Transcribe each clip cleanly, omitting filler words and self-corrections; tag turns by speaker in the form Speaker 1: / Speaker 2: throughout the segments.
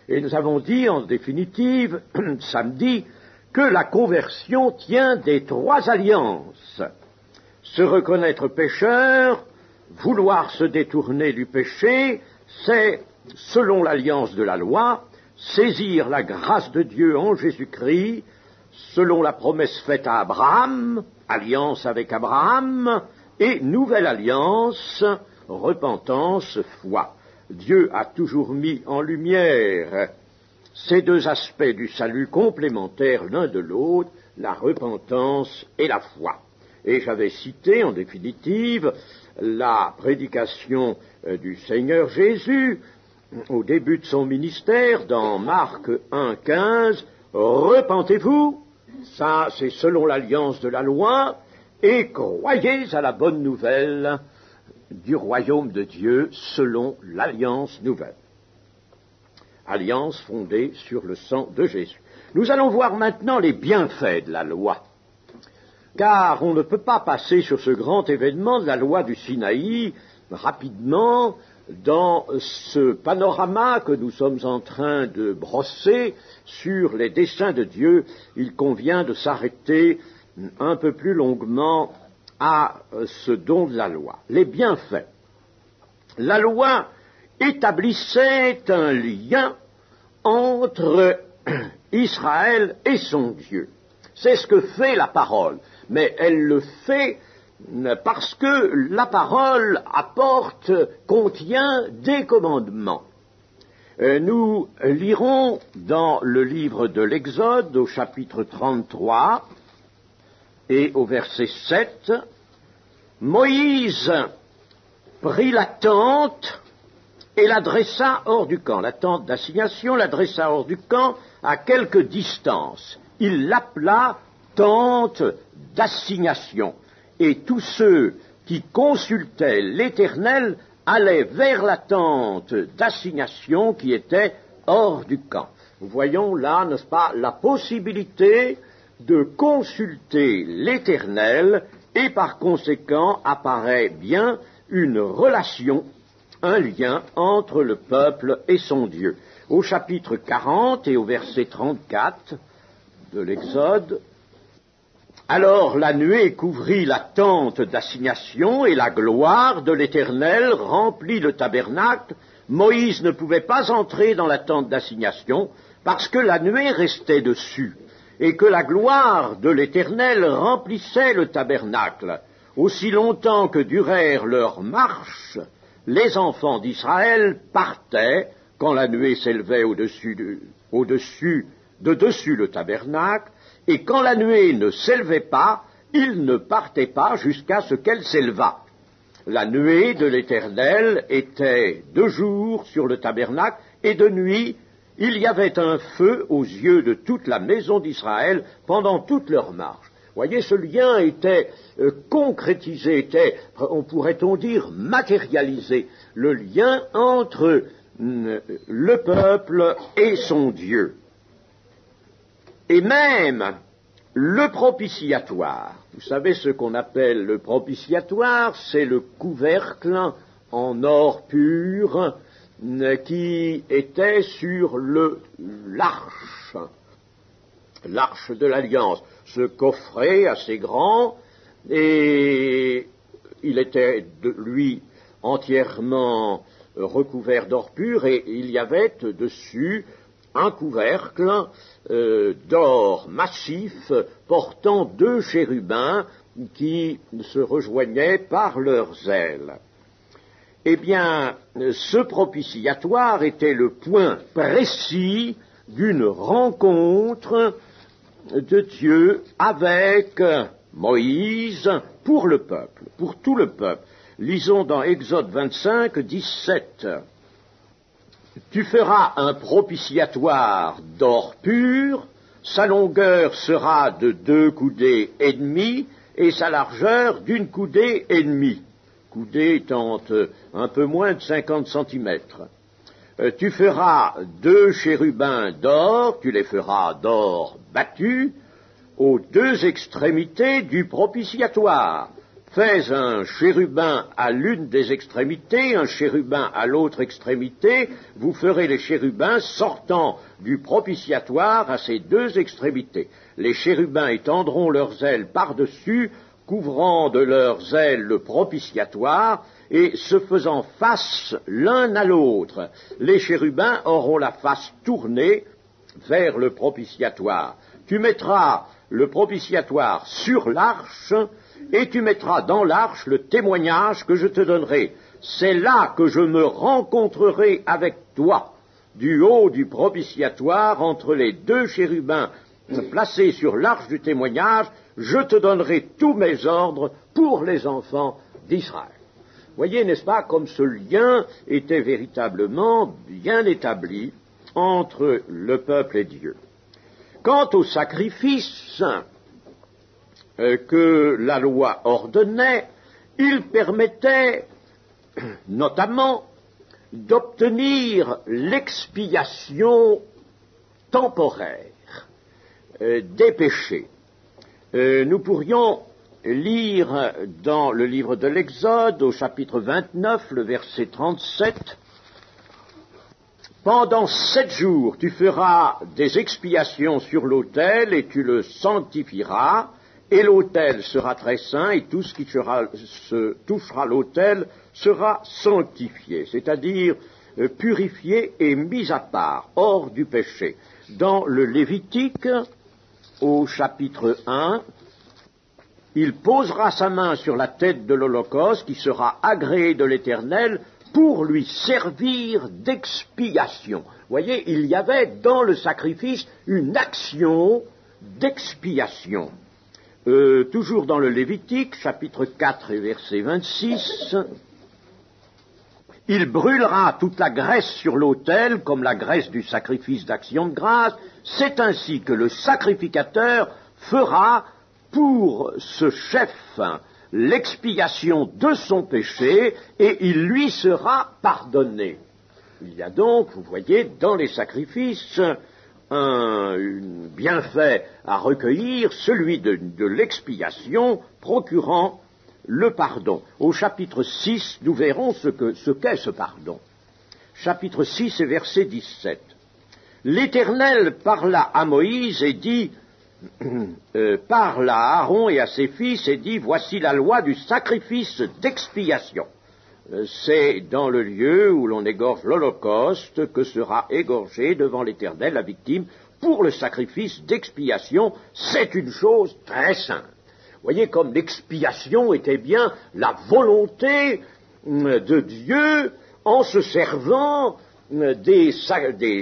Speaker 1: Et nous avons dit, en définitive, samedi, que la conversion tient des trois alliances. Se reconnaître pécheur, vouloir se détourner du péché, c'est, selon l'alliance de la loi, saisir la grâce de Dieu en Jésus-Christ, selon la promesse faite à Abraham, alliance avec Abraham, et nouvelle alliance, repentance, foi. Dieu a toujours mis en lumière ces deux aspects du salut complémentaires l'un de l'autre, la repentance et la foi. Et j'avais cité en définitive la prédication du Seigneur Jésus au début de son ministère dans Marc 1,15, repentez-vous, ça c'est selon l'alliance de la loi, et croyez à la bonne nouvelle du royaume de Dieu selon l'alliance nouvelle. Alliance fondée sur le sang de Jésus. Nous allons voir maintenant les bienfaits de la loi. Car on ne peut pas passer sur ce grand événement de la loi du Sinaï rapidement dans ce panorama que nous sommes en train de brosser sur les desseins de Dieu. Il convient de s'arrêter un peu plus longuement à ce don de la loi. Les bienfaits. La loi établissait un lien entre Israël et son Dieu. C'est ce que fait la parole, mais elle le fait parce que la parole contient des commandements. Nous lirons dans le livre de l'Exode, au chapitre 33 et au verset 7, Moïse prit la tente et la dressa hors du camp. La tente d'assignation la dressa hors du camp à quelque distance. Il l'appela tente d'assignation. Et tous ceux qui consultaient l'Éternel allaient vers la tente d'assignation qui était hors du camp. Nous voyons là, n'est-ce pas, la possibilité de consulter l'Éternel et par conséquent apparaît bien une relation, un lien entre le peuple et son Dieu. Au chapitre 40 et au verset 34 de l'Exode, alors la nuée couvrit la tente d'assignation et la gloire de l'Éternel remplit le tabernacle. Moïse ne pouvait pas entrer dans la tente d'assignation parce que la nuée restait dessus et que la gloire de l'Éternel remplissait le tabernacle. Aussi longtemps que durèrent leurs marches, les enfants d'Israël partaient quand la nuée s'élevait de dessus le tabernacle, et quand la nuée ne s'élevait pas, ils ne partaient pas jusqu'à ce qu'elle s'élevât. La nuée de l'Éternel était de jour sur le tabernacle, et de nuit, il y avait un feu aux yeux de toute la maison d'Israël pendant toute leur marche. Voyez, ce lien était concrétisé, on pourrait-on dire, matérialisé, le lien entre le peuple et son Dieu. Et même le propitiatoire. Vous savez ce qu'on appelle le propitiatoire, c'est le couvercle en or pur qui était sur l'arche de l'Alliance. Ce coffret assez grand, et il était lui entièrement recouvert d'or pur, et il y avait dessus un couvercle d'or massif portant deux chérubins qui se rejoignaient par leurs ailes. Eh bien, ce propitiatoire était le point précis d'une rencontre de Dieu avec Moïse pour le peuple, pour tout le peuple. Lisons dans Exode 25, 17. Tu feras un propitiatoire d'or pur, sa longueur sera de 2 coudées et demie et sa largeur d'1 coudée et demie, coudée étant un peu moins de 50 centimètres. Tu feras 2 chérubins d'or, tu les feras d'or battu, aux 2 extrémités du propitiatoire. fais un chérubin à l'une des extrémités, un chérubin à l'autre extrémité, vous ferez les chérubins sortant du propitiatoire à ces deux extrémités. Les chérubins étendront leurs ailes par-dessus, couvrant de leurs ailes le propitiatoire, et se faisant face l'un à l'autre. Les chérubins auront la face tournée vers le propitiatoire. Tu mettras le propitiatoire sur l'arche, et tu mettras dans l'arche le témoignage que je te donnerai. C'est là que je me rencontrerai avec toi, du haut du propitiatoire, entre les deux chérubins placés sur l'arche du témoignage, je te donnerai tous mes ordres pour les enfants d'Israël. Voyez, n'est-ce pas, comme ce lien était véritablement bien établi entre le peuple et Dieu. Quant au sacrifice que la loi ordonnait, il permettait notamment d'obtenir l'expiation temporaire des péchés. Nous pourrions lire dans le livre de l'Exode, au chapitre 29, le verset 37, « Pendant 7 jours, tu feras des expiations sur l'autel et tu le sanctifieras, et l'autel sera très saint, et tout ce qui se touchera l'autel sera sanctifié, c'est-à-dire purifié et mis à part, hors du péché. » Dans le Lévitique, au chapitre 1, il posera sa main sur la tête de l'Holocauste qui sera agréé de l'Éternel pour lui servir d'expiation. Voyez, il y avait dans le sacrifice une action d'expiation. Toujours dans le Lévitique, chapitre 4 et verset 26, « Il brûlera toute la graisse sur l'autel, comme la graisse du sacrifice d'action de grâce. C'est ainsi que le sacrificateur fera pour ce chef l'expiation de son péché, et il lui sera pardonné. » Il y a donc, vous voyez, dans les sacrifices, un bienfait à recueillir, celui de l'expiation procurant le pardon. Au chapitre 6, nous verrons ce qu'est ce pardon. Chapitre 6 et verset 17. « L'Éternel parla à Moïse et dit, parle à Aaron et à ses fils et dit, voici la loi du sacrifice d'expiation. C'est dans le lieu où l'on égorge l'Holocauste que sera égorgée devant l'Éternel la victime pour le sacrifice d'expiation. C'est une chose très sainte. » Voyez comme l'expiation était bien la volonté de Dieu en se servant des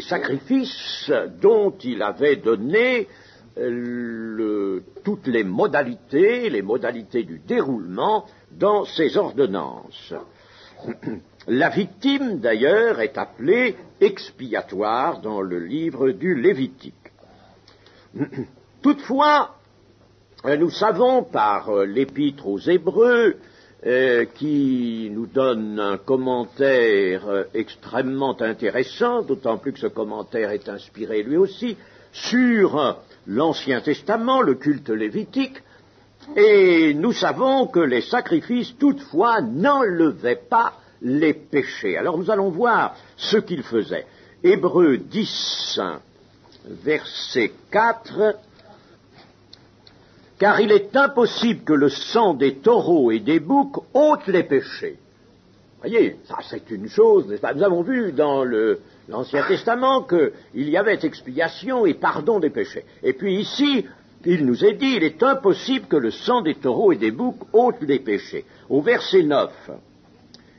Speaker 1: sacrifices dont il avait donné toutes les modalités du déroulement dans ses ordonnances. La victime, d'ailleurs, est appelée expiatoire dans le livre du Lévitique. Toutefois, nous savons par l'Épître aux Hébreux, qui nous donne un commentaire extrêmement intéressant, d'autant plus que ce commentaire est inspiré lui aussi, sur l'Ancien Testament, le culte lévitique, et nous savons que les sacrifices, toutefois, n'enlevaient pas les péchés. Alors nous allons voir ce qu'ils faisaient. Hébreux 10, verset 4, « Car il est impossible que le sang des taureaux et des boucs ôte les péchés. » Voyez, ça c'est une chose, n'est-ce pas? Nous avons vu dans l'Ancien Testament qu'il y avait expiation et pardon des péchés. Et puis ici, il nous est dit, il est impossible que le sang des taureaux et des boucs ôte les péchés. Au verset 9,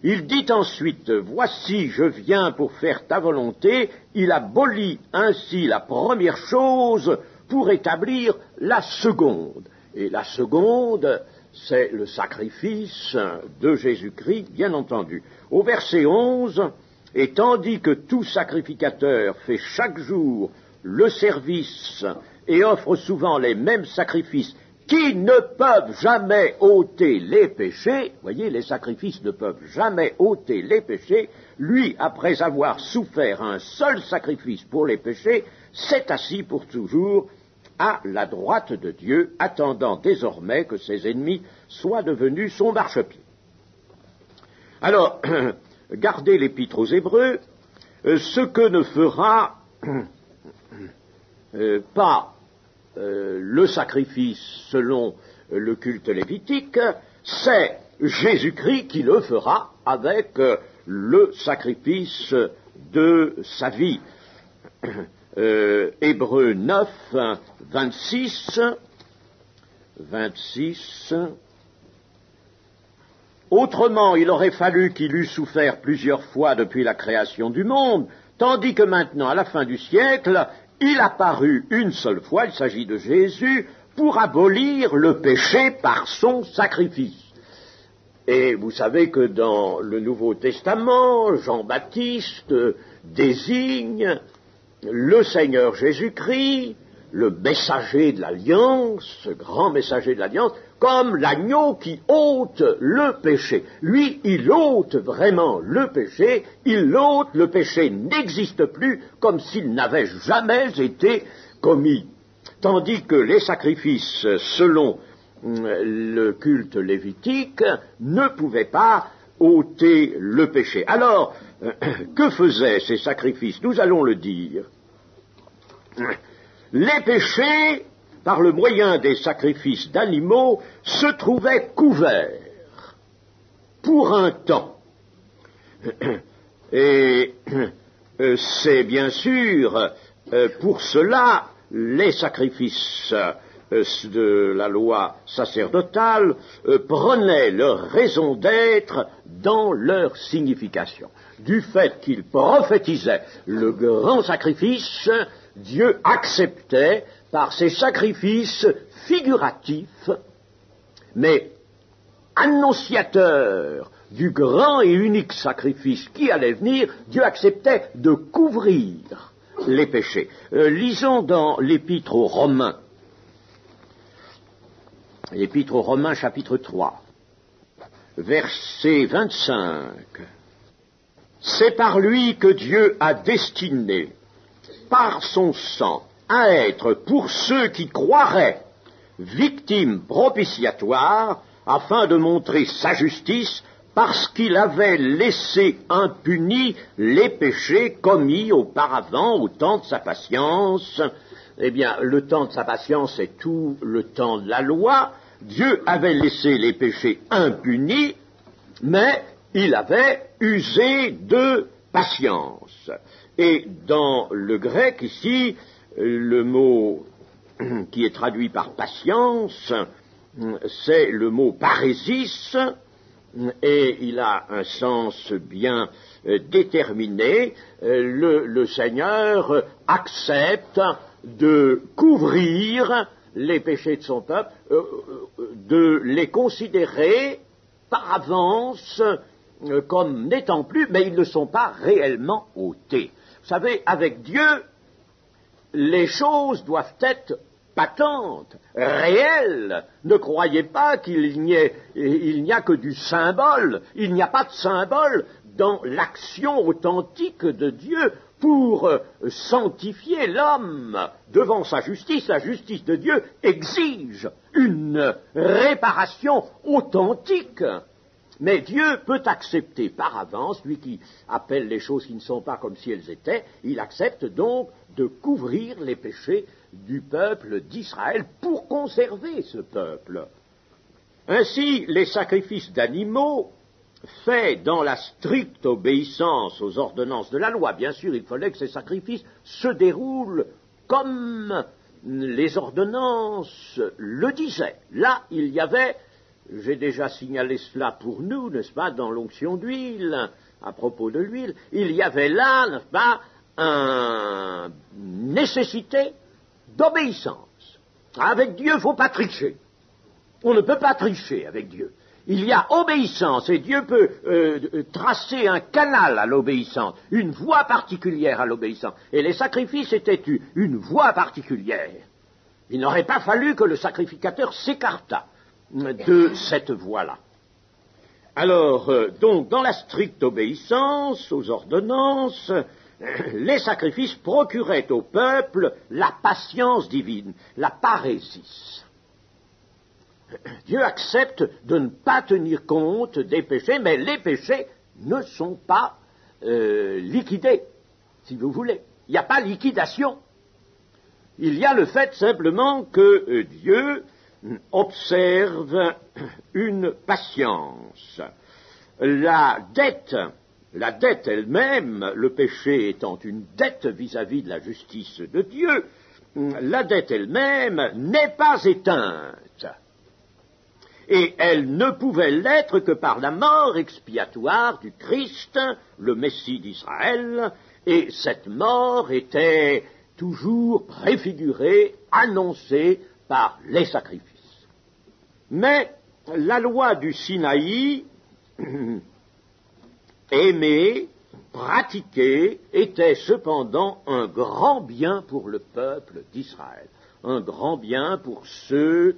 Speaker 1: il dit ensuite, « Voici, je viens pour faire ta volonté. » Il abolit ainsi la première chose pour établir la seconde. Et la seconde, c'est le sacrifice de Jésus-Christ, bien entendu. Au verset 11, « Et tandis que tout sacrificateur fait chaque jour le service et offre souvent les mêmes sacrifices qui ne peuvent jamais ôter les péchés, voyez, les sacrifices ne peuvent jamais ôter les péchés, lui, après avoir souffert un seul sacrifice pour les péchés, s'est assis pour toujours à la droite de Dieu, attendant désormais que ses ennemis soient devenus son marchepied. Alors, gardez l'Épître aux Hébreux, ce que ne fera pas le sacrifice selon le culte lévitique, c'est Jésus-Christ qui le fera avec le sacrifice de sa vie. Hébreux 9, 26. Autrement, il aurait fallu qu'il eût souffert plusieurs fois depuis la création du monde, tandis que maintenant, à la fin du siècle, il apparut une seule fois, il s'agit de Jésus, pour abolir le péché par son sacrifice. Et vous savez que dans le Nouveau Testament, Jean-Baptiste désigne le Seigneur Jésus-Christ, le messager de l'Alliance, ce grand messager de l'Alliance, comme l'agneau qui ôte le péché. Lui, il ôte vraiment le péché, le péché n'existe plus comme s'il n'avait jamais été commis. Tandis que les sacrifices selon le culte lévitique ne pouvaient pas ôter le péché. Alors, que faisaient ces sacrifices? Nous allons le dire. Les péchés, par le moyen des sacrifices d'animaux, se trouvaient couverts pour un temps. Et c'est bien sûr pour cela les sacrifices de la loi sacerdotale prenaient leur raison d'être dans leur signification. Du fait qu'ils prophétisaient le grand sacrifice, Dieu acceptait par ces sacrifices figuratifs, mais annonciateurs du grand et unique sacrifice qui allait venir, Dieu acceptait de couvrir les péchés. Lisons dans l'Épître aux Romains, chapitre 3, verset 25. C'est par lui que Dieu a destiné, par son sang, à être pour ceux qui croiraient victime propitiatoire, afin de montrer sa justice, parce qu'il avait laissé impunis les péchés commis auparavant au temps de sa patience. Eh bien, le temps de sa patience est tout le temps de la loi. Dieu avait laissé les péchés impunis, mais il avait usé de patience. Et dans le grec ici, le mot qui est traduit par patience, c'est le mot parésis, et il a un sens bien déterminé. Le Seigneur accepte de couvrir les péchés de son peuple, de les considérer par avance comme n'étant plus, mais ils ne sont pas réellement ôtés. Vous savez, avec Dieu, les choses doivent être patentes, réelles. Ne croyez pas qu'il n'y a que du symbole. Il n'y a pas de symbole dans l'action authentique de Dieu pour sanctifier l'homme devant sa justice. La justice de Dieu exige une réparation authentique. Mais Dieu peut accepter par avance, lui qui appelle les choses qui ne sont pas comme si elles étaient, il accepte donc de couvrir les péchés du peuple d'Israël pour conserver ce peuple. Ainsi, les sacrifices d'animaux faits dans la stricte obéissance aux ordonnances de la loi, bien sûr, il fallait que ces sacrifices se déroulent comme les ordonnances le disaient. Là, il y avait, j'ai déjà signalé cela pour nous, n'est-ce pas, dans l'onction d'huile, à propos de l'huile, il y avait là, n'est-ce pas, une nécessité d'obéissance. Avec Dieu, il ne faut pas tricher. On ne peut pas tricher avec Dieu. Il y a obéissance, et Dieu peut tracer un canal à l'obéissance, une voie particulière à l'obéissance. Et les sacrifices étaient une voie particulière. Il n'aurait pas fallu que le sacrificateur s'écartât de cette voie-là. Alors, donc, dans la stricte obéissance aux ordonnances, les sacrifices procuraient au peuple la patience divine, la parésis. Dieu accepte de ne pas tenir compte des péchés, mais les péchés ne sont pas liquidés, si vous voulez. Il n'y a pas liquidation. Il y a le fait simplement que Dieu observe une patience. La dette elle-même, le péché étant une dette vis-à-vis de la justice de Dieu, la dette elle-même n'est pas éteinte. Et elle ne pouvait l'être que par la mort expiatoire du Christ, le Messie d'Israël, et cette mort était toujours préfigurée, annoncée par les sacrifices. Mais la loi du Sinaï, aimée, pratiquée, était cependant un grand bien pour le peuple d'Israël, un grand bien pour ceux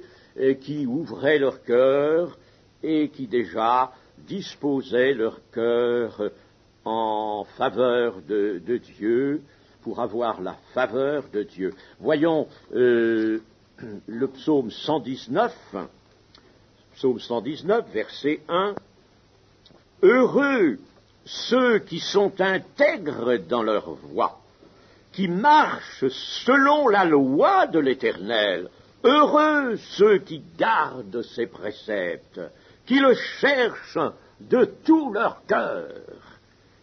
Speaker 1: qui ouvraient leur cœur et qui déjà disposaient leur cœur en faveur de Dieu, pour avoir la faveur de Dieu. Voyons le psaume 119, verset 1. Heureux ceux qui sont intègres dans leur voie, qui marchent selon la loi de l'Éternel. Heureux ceux qui gardent ses préceptes, qui le cherchent de tout leur cœur,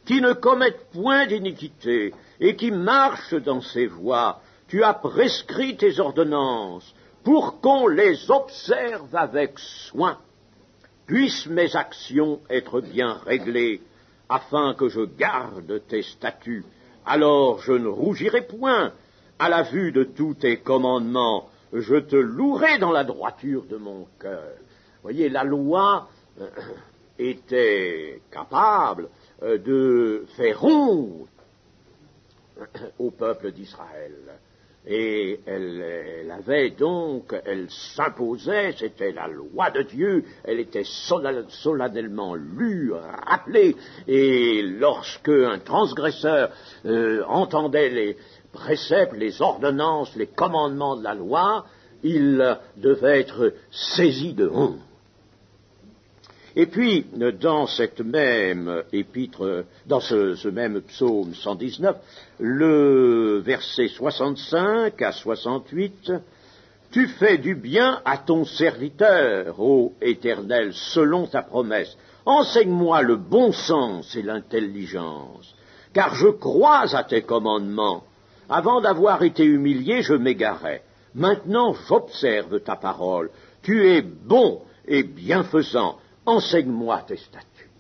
Speaker 1: qui ne commettent point d'iniquité et qui marchent dans ses voies. Tu as prescrit tes ordonnances pour qu'on les observe avec soin. Puissent mes actions être bien réglées, afin que je garde tes statuts. Alors je ne rougirai point à la vue de tous tes commandements. Je te louerai dans la droiture de mon cœur. Voyez, la loi était capable de faire honte au peuple d'Israël. Et elle s'imposait, c'était la loi de Dieu, elle était solennellement lue, rappelée, et lorsque un transgresseur entendait les préceptes, les ordonnances, les commandements de la loi, il devait être saisi de honte. Et puis, dans cette même épître, dans ce même psaume 119, le verset 65 à 68, « Tu fais du bien à ton serviteur, ô Éternel, selon ta promesse. Enseigne-moi le bon sens et l'intelligence, car je crois à tes commandements. Avant d'avoir été humilié, je m'égarais. Maintenant, j'observe ta parole. Tu es bon et bienfaisant. Enseigne-moi tes statuts. »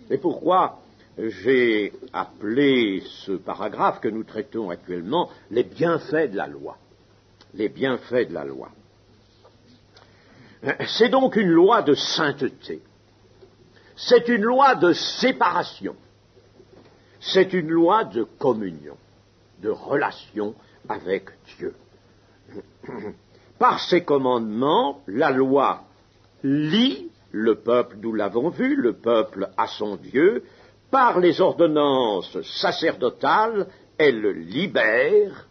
Speaker 1: Et pourquoi j'ai appelé ce paragraphe que nous traitons actuellement les bienfaits de la loi. Les bienfaits de la loi. C'est donc une loi de sainteté. C'est une loi de séparation. C'est une loi de communion, de relation avec Dieu. Par ses commandements, la loi lie le peuple, nous l'avons vu, le peuple à son Dieu. Par les ordonnances sacerdotales, elle libère,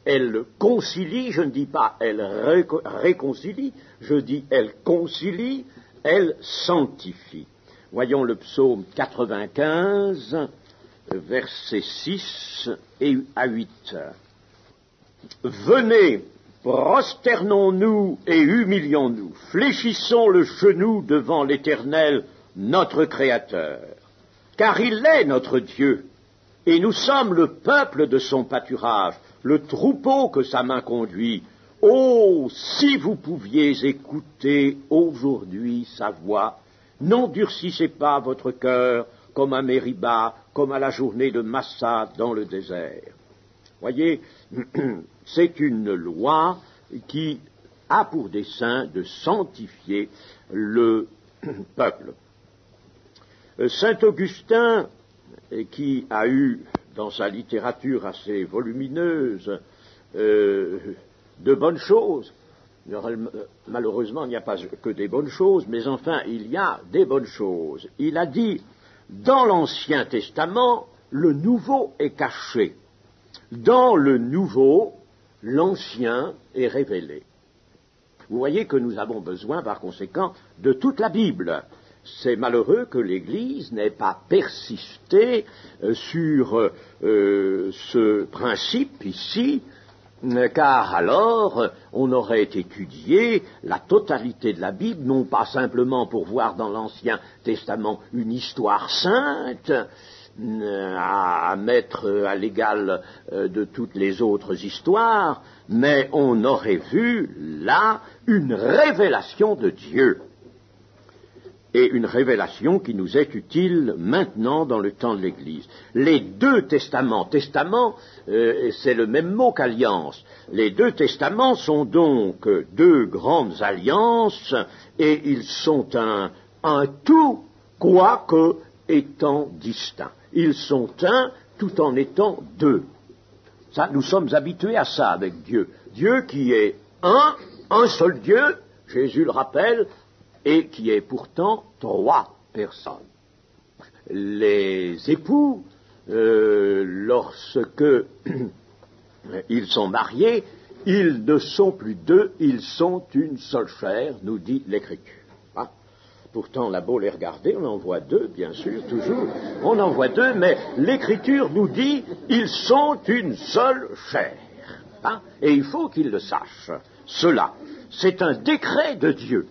Speaker 1: elle concilie, je ne dis pas elle réconcilie, je dis elle concilie, elle sanctifie. Voyons le psaume 95, versets 6 à 8. Venez, prosternons-nous et humilions-nous, fléchissons le genou devant l'Éternel, notre Créateur, car il est notre Dieu, et nous sommes le peuple de son pâturage, le troupeau que sa main conduit. Oh, si vous pouviez écouter aujourd'hui sa voix, n'endurcissez pas votre cœur comme à Mériba, comme à la journée de Massa dans le désert. Voyez, c'est une loi qui a pour dessein de sanctifier le peuple. Saint Augustin, qui a eu dans sa littérature assez volumineuse de bonnes choses, malheureusement il n'y a pas que des bonnes choses, mais enfin il y a des bonnes choses. Il a dit, dans l'Ancien Testament, le nouveau est caché. Dans le nouveau, l'ancien est révélé. Vous voyez que nous avons besoin, par conséquent, de toute la Bible. C'est malheureux que l'Église n'ait pas persisté sur ce principe ici, car alors on aurait étudié la totalité de la Bible, non pas simplement pour voir dans l'Ancien Testament une histoire sainte, à mettre à l'égal de toutes les autres histoires, mais on aurait vu là une révélation de Dieu. Et une révélation qui nous est utile maintenant dans le temps de l'Église. Les deux testaments, c'est le même mot qu'alliance, les deux testaments sont donc deux grandes alliances et ils sont un tout, quoique étant distincts. Ils sont un tout en étant deux. Ça, nous sommes habitués à ça avec Dieu. Dieu qui est un seul Dieu, Jésus le rappelle, et qui est pourtant trois personnes. Les époux, lorsque ils sont mariés, ils ne sont plus deux, ils sont une seule chair, nous dit l'Écriture. Hein? Pourtant, on a beau les regarder, on en voit deux, bien sûr, toujours, on en voit deux, mais l'Écriture nous dit, ils sont une seule chair. Hein? Et il faut qu'ils le sachent. Cela, c'est un décret de Dieu.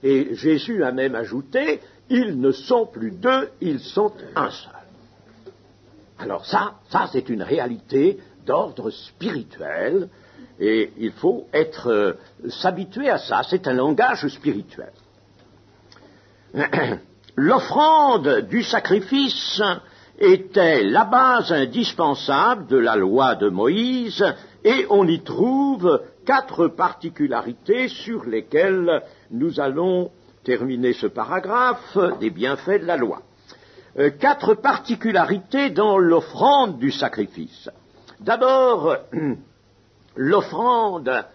Speaker 1: Et Jésus a même ajouté, ils ne sont plus deux, ils sont un seul. Alors ça c'est une réalité d'ordre spirituel, et il faut s'habituer à ça, c'est un langage spirituel. L'offrande du sacrifice était la base indispensable de la loi de Moïse, et on y trouve 4 particularités sur lesquelles nous allons terminer ce paragraphe des bienfaits de la loi. 4 particularités dans l'offrande du sacrifice. D'abord, l'offrande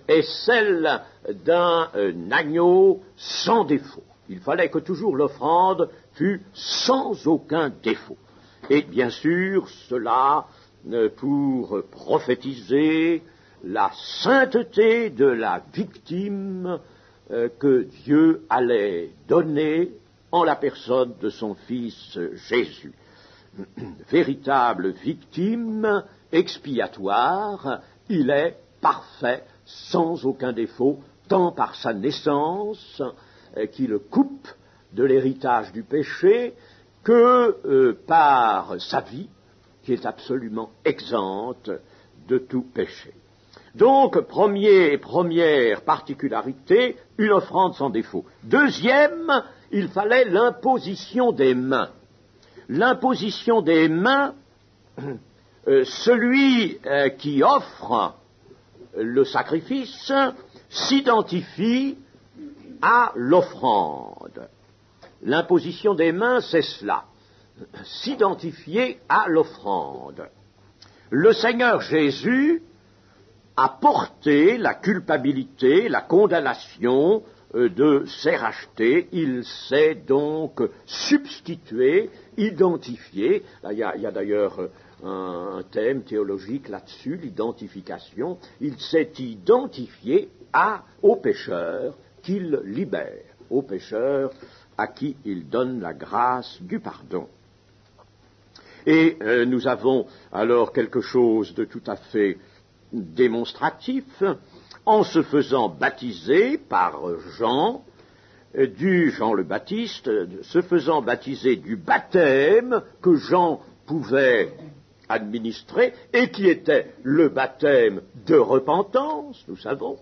Speaker 1: est celle d'un agneau sans défaut. Il fallait que toujours l'offrande fût sans aucun défaut. Et bien sûr, cela pour prophétiser la sainteté de la victime que Dieu allait donner en la personne de son Fils Jésus. Véritable victime expiatoire, il est parfait, sans aucun défaut, tant par sa naissance, qui le coupe de l'héritage du péché, que par sa vie, qui est absolument exempte de tout péché. Donc, première particularité, une offrande sans défaut. Deuxième, il fallait l'imposition des mains. L'imposition des mains, celui qui offre le sacrifice s'identifie à l'offrande. L'imposition des mains, c'est cela, s'identifier à l'offrande. Le Seigneur Jésus a porté la culpabilité, la condamnation de ses rachetés. Il s'est donc substitué, identifié. Là, il y a d'ailleurs un thème théologique là-dessus, l'identification. Il s'est identifié au pécheur qu'il libère, au pécheur à qui il donne la grâce du pardon. Et nous avons alors quelque chose de tout à fait démonstratif, en se faisant baptiser par Jean le Baptiste, se faisant baptiser du baptême que Jean pouvait administrer et qui était le baptême de repentance, nous savons,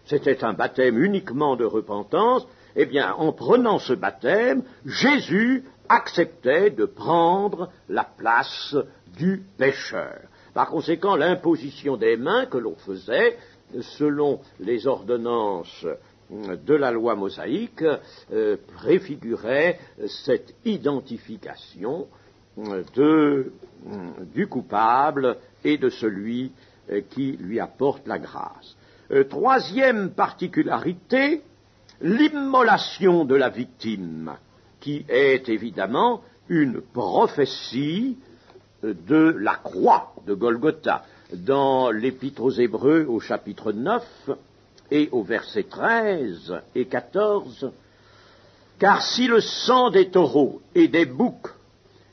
Speaker 1: c'était un baptême uniquement de repentance. Eh bien, en prenant ce baptême, Jésus acceptait de prendre la place du pécheur. Par conséquent, l'imposition des mains que l'on faisait, selon les ordonnances de la loi mosaïque, préfigurait cette identification du coupable et de celui qui lui apporte la grâce. Troisième particularité, l'immolation de la victime, qui est évidemment une prophétie de la croix de Golgotha. Dans l'Épître aux Hébreux au chapitre 9 et au verset 13 et 14, « Car si le sang des taureaux et des boucs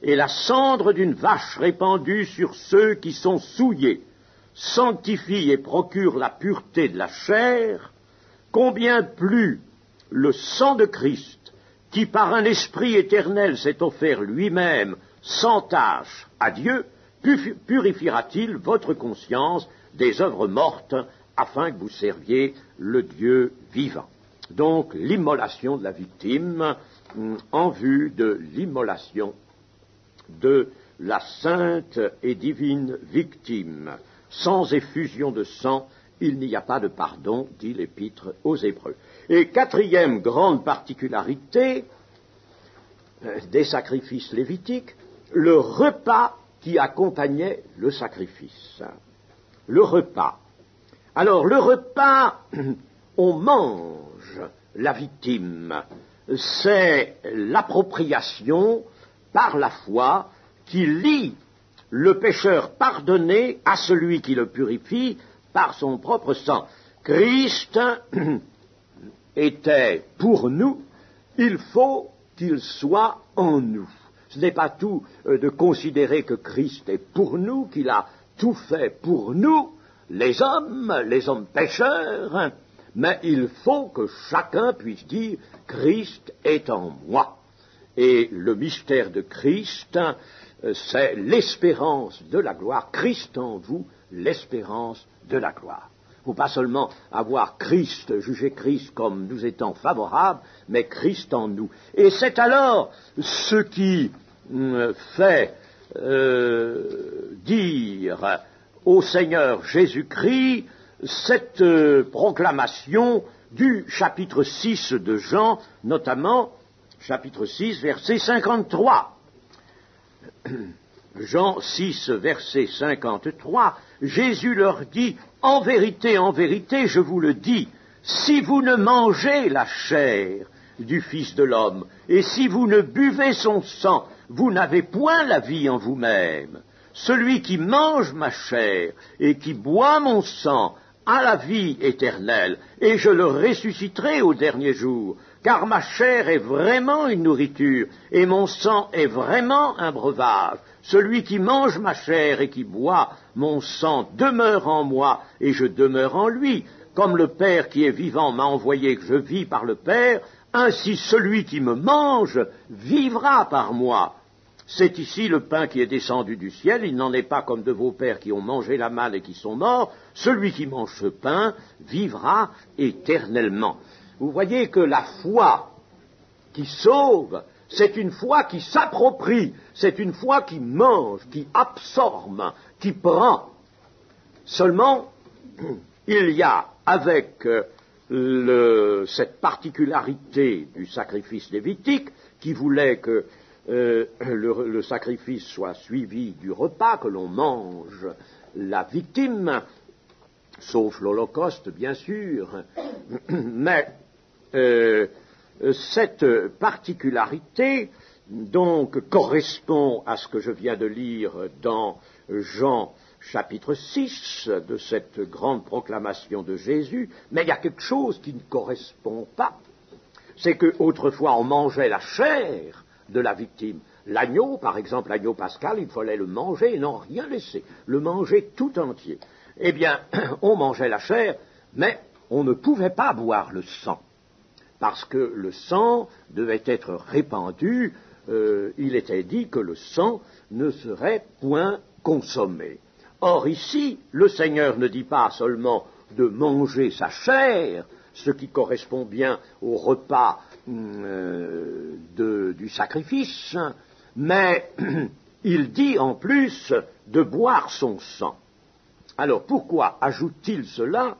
Speaker 1: et la cendre d'une vache répandue sur ceux qui sont souillés sanctifie et procure la pureté de la chair, combien plus le sang de Christ, qui par un esprit éternel s'est offert lui-même sans tache à Dieu, purifiera-t-il votre conscience des œuvres mortes, afin que vous serviez le Dieu vivant. » Donc l'immolation de la victime en vue de l'immolation de la sainte et divine victime. Sans effusion de sang, il n'y a pas de pardon, dit l'Épître aux Hébreux. Et quatrième grande particularité des sacrifices lévitiques, le repas qui accompagnait le sacrifice. Le repas. Alors, le repas, on mange la victime. C'est l'appropriation par la foi qui lie le pécheur pardonné à celui qui le purifie par son propre sang. Christ était pour nous, il faut qu'il soit en nous. Ce n'est pas tout de considérer que Christ est pour nous, qu'il a tout fait pour nous, les hommes pécheurs, mais il faut que chacun puisse dire « Christ est en moi ». Et le mystère de Christ, c'est l'espérance de la gloire. Christ en vous, l'espérance de la gloire. Il ne faut pas seulement avoir Christ, juger Christ comme nous étant favorables, mais Christ en nous. Et c'est alors ce qui fait dire au Seigneur Jésus-Christ cette proclamation du chapitre 6 de Jean, notamment chapitre 6, verset 53. Jean 6, verset 53, Jésus leur dit, « En vérité, je vous le dis, si vous ne mangez la chair du Fils de l'homme, et si vous ne buvez son sang, vous n'avez point la vie en vous-même. Celui qui mange ma chair et qui boit mon sang a la vie éternelle, et je le ressusciterai au dernier jour, car ma chair est vraiment une nourriture, et mon sang est vraiment un breuvage. Celui qui mange ma chair et qui boit mon sang demeure en moi, et je demeure en lui. Comme le Père qui est vivant m'a envoyé que je vis par le Père, ainsi celui qui me mange vivra par moi. C'est ici le pain qui est descendu du ciel, il n'en est pas comme de vos pères qui ont mangé la manne et qui sont morts. Celui qui mange ce pain vivra éternellement. » Vous voyez que la foi qui sauve, c'est une foi qui s'approprie, c'est une foi qui mange, qui absorbe, qui prend. Seulement, il y a avec cette particularité du sacrifice lévitique qui voulait que le sacrifice soit suivi du repas, que l'on mange la victime, sauf l'Holocauste bien sûr, mais cette particularité donc correspond à ce que je viens de lire dans Jean chapitre 6 de cette grande proclamation de Jésus, mais il y a quelque chose qui ne correspond pas. C'est qu'autrefois on mangeait la chair de la victime. L'agneau, par exemple, l'agneau pascal, il fallait le manger et n'en rien laisser, le manger tout entier. Eh bien, on mangeait la chair, mais on ne pouvait pas boire le sang, parce que le sang devait être répandu. Il était dit que le sang ne serait point consommé. Or ici, le Seigneur ne dit pas seulement de manger sa chair, ce qui correspond bien au repas du sacrifice, mais il dit en plus de boire son sang. Alors pourquoi ajoute-t-il cela,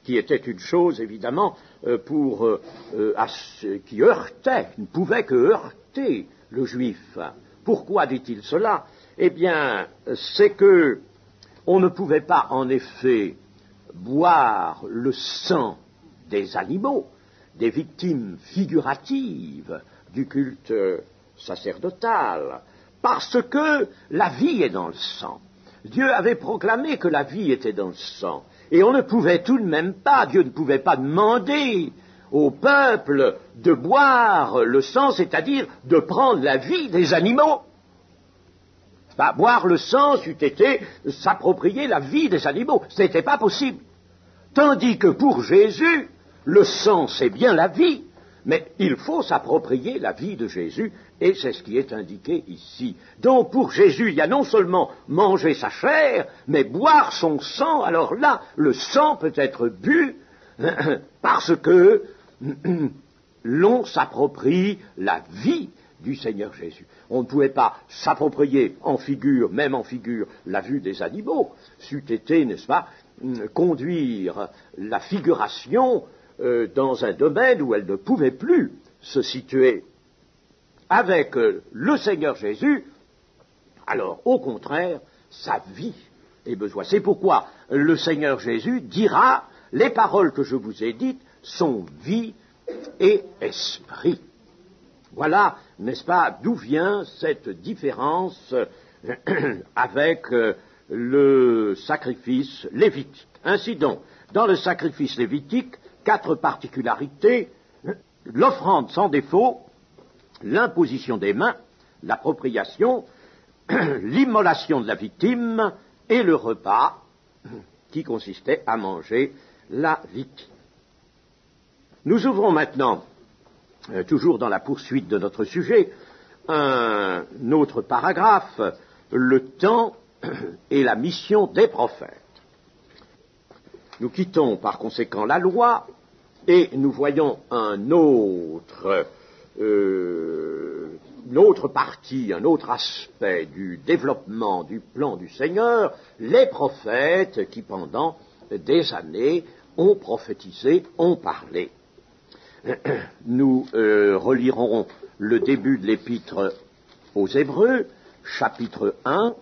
Speaker 1: qui était une chose évidemment qui heurtait, ne pouvait que heurter le juif. Pourquoi dit-il cela? Eh bien, c'est que on ne pouvait pas en effet boire le sang des animaux, des victimes figuratives du culte sacerdotale, parce que la vie est dans le sang. Dieu avait proclamé que la vie était dans le sang. Et on ne pouvait tout de même pas, Dieu ne pouvait pas demander au peuple de boire le sang, c'est-à-dire de prendre la vie des animaux. Boire le sang, c'eût été s'approprier la vie des animaux. Ce n'était pas possible. Tandis que pour Jésus, le sang, c'est bien la vie, mais il faut s'approprier la vie de Jésus, et c'est ce qui est indiqué ici. Donc pour Jésus, il y a non seulement manger sa chair, mais boire son sang. Alors là, le sang peut être bu parce que l'on s'approprie la vie du Seigneur Jésus. On ne pouvait pas s'approprier en figure, même en figure, la vue des animaux. C'eût été, n'est-ce pas, conduire la figuration dans un domaine où elle ne pouvait plus se situer. Avec le Seigneur Jésus, alors au contraire, sa vie est besoin. C'est pourquoi le Seigneur Jésus dira, les paroles que je vous ai dites sont vie et esprit. Voilà, n'est-ce pas, d'où vient cette différence avec le sacrifice lévitique. Ainsi donc, dans le sacrifice lévitique, 4 particularités: l'offrande sans défaut, l'imposition des mains, l'appropriation, l'immolation de la victime et le repas qui consistait à manger la victime. Nous ouvrons maintenant, toujours dans la poursuite de notre sujet, un autre paragraphe, le temps et la mission des prophètes. Nous quittons par conséquent la loi et nous voyons une autre partie, un autre aspect du développement du plan du Seigneur, les prophètes qui pendant des années ont prophétisé, ont parlé. Nous relirons le début de l'épître aux Hébreux, chapitre 1,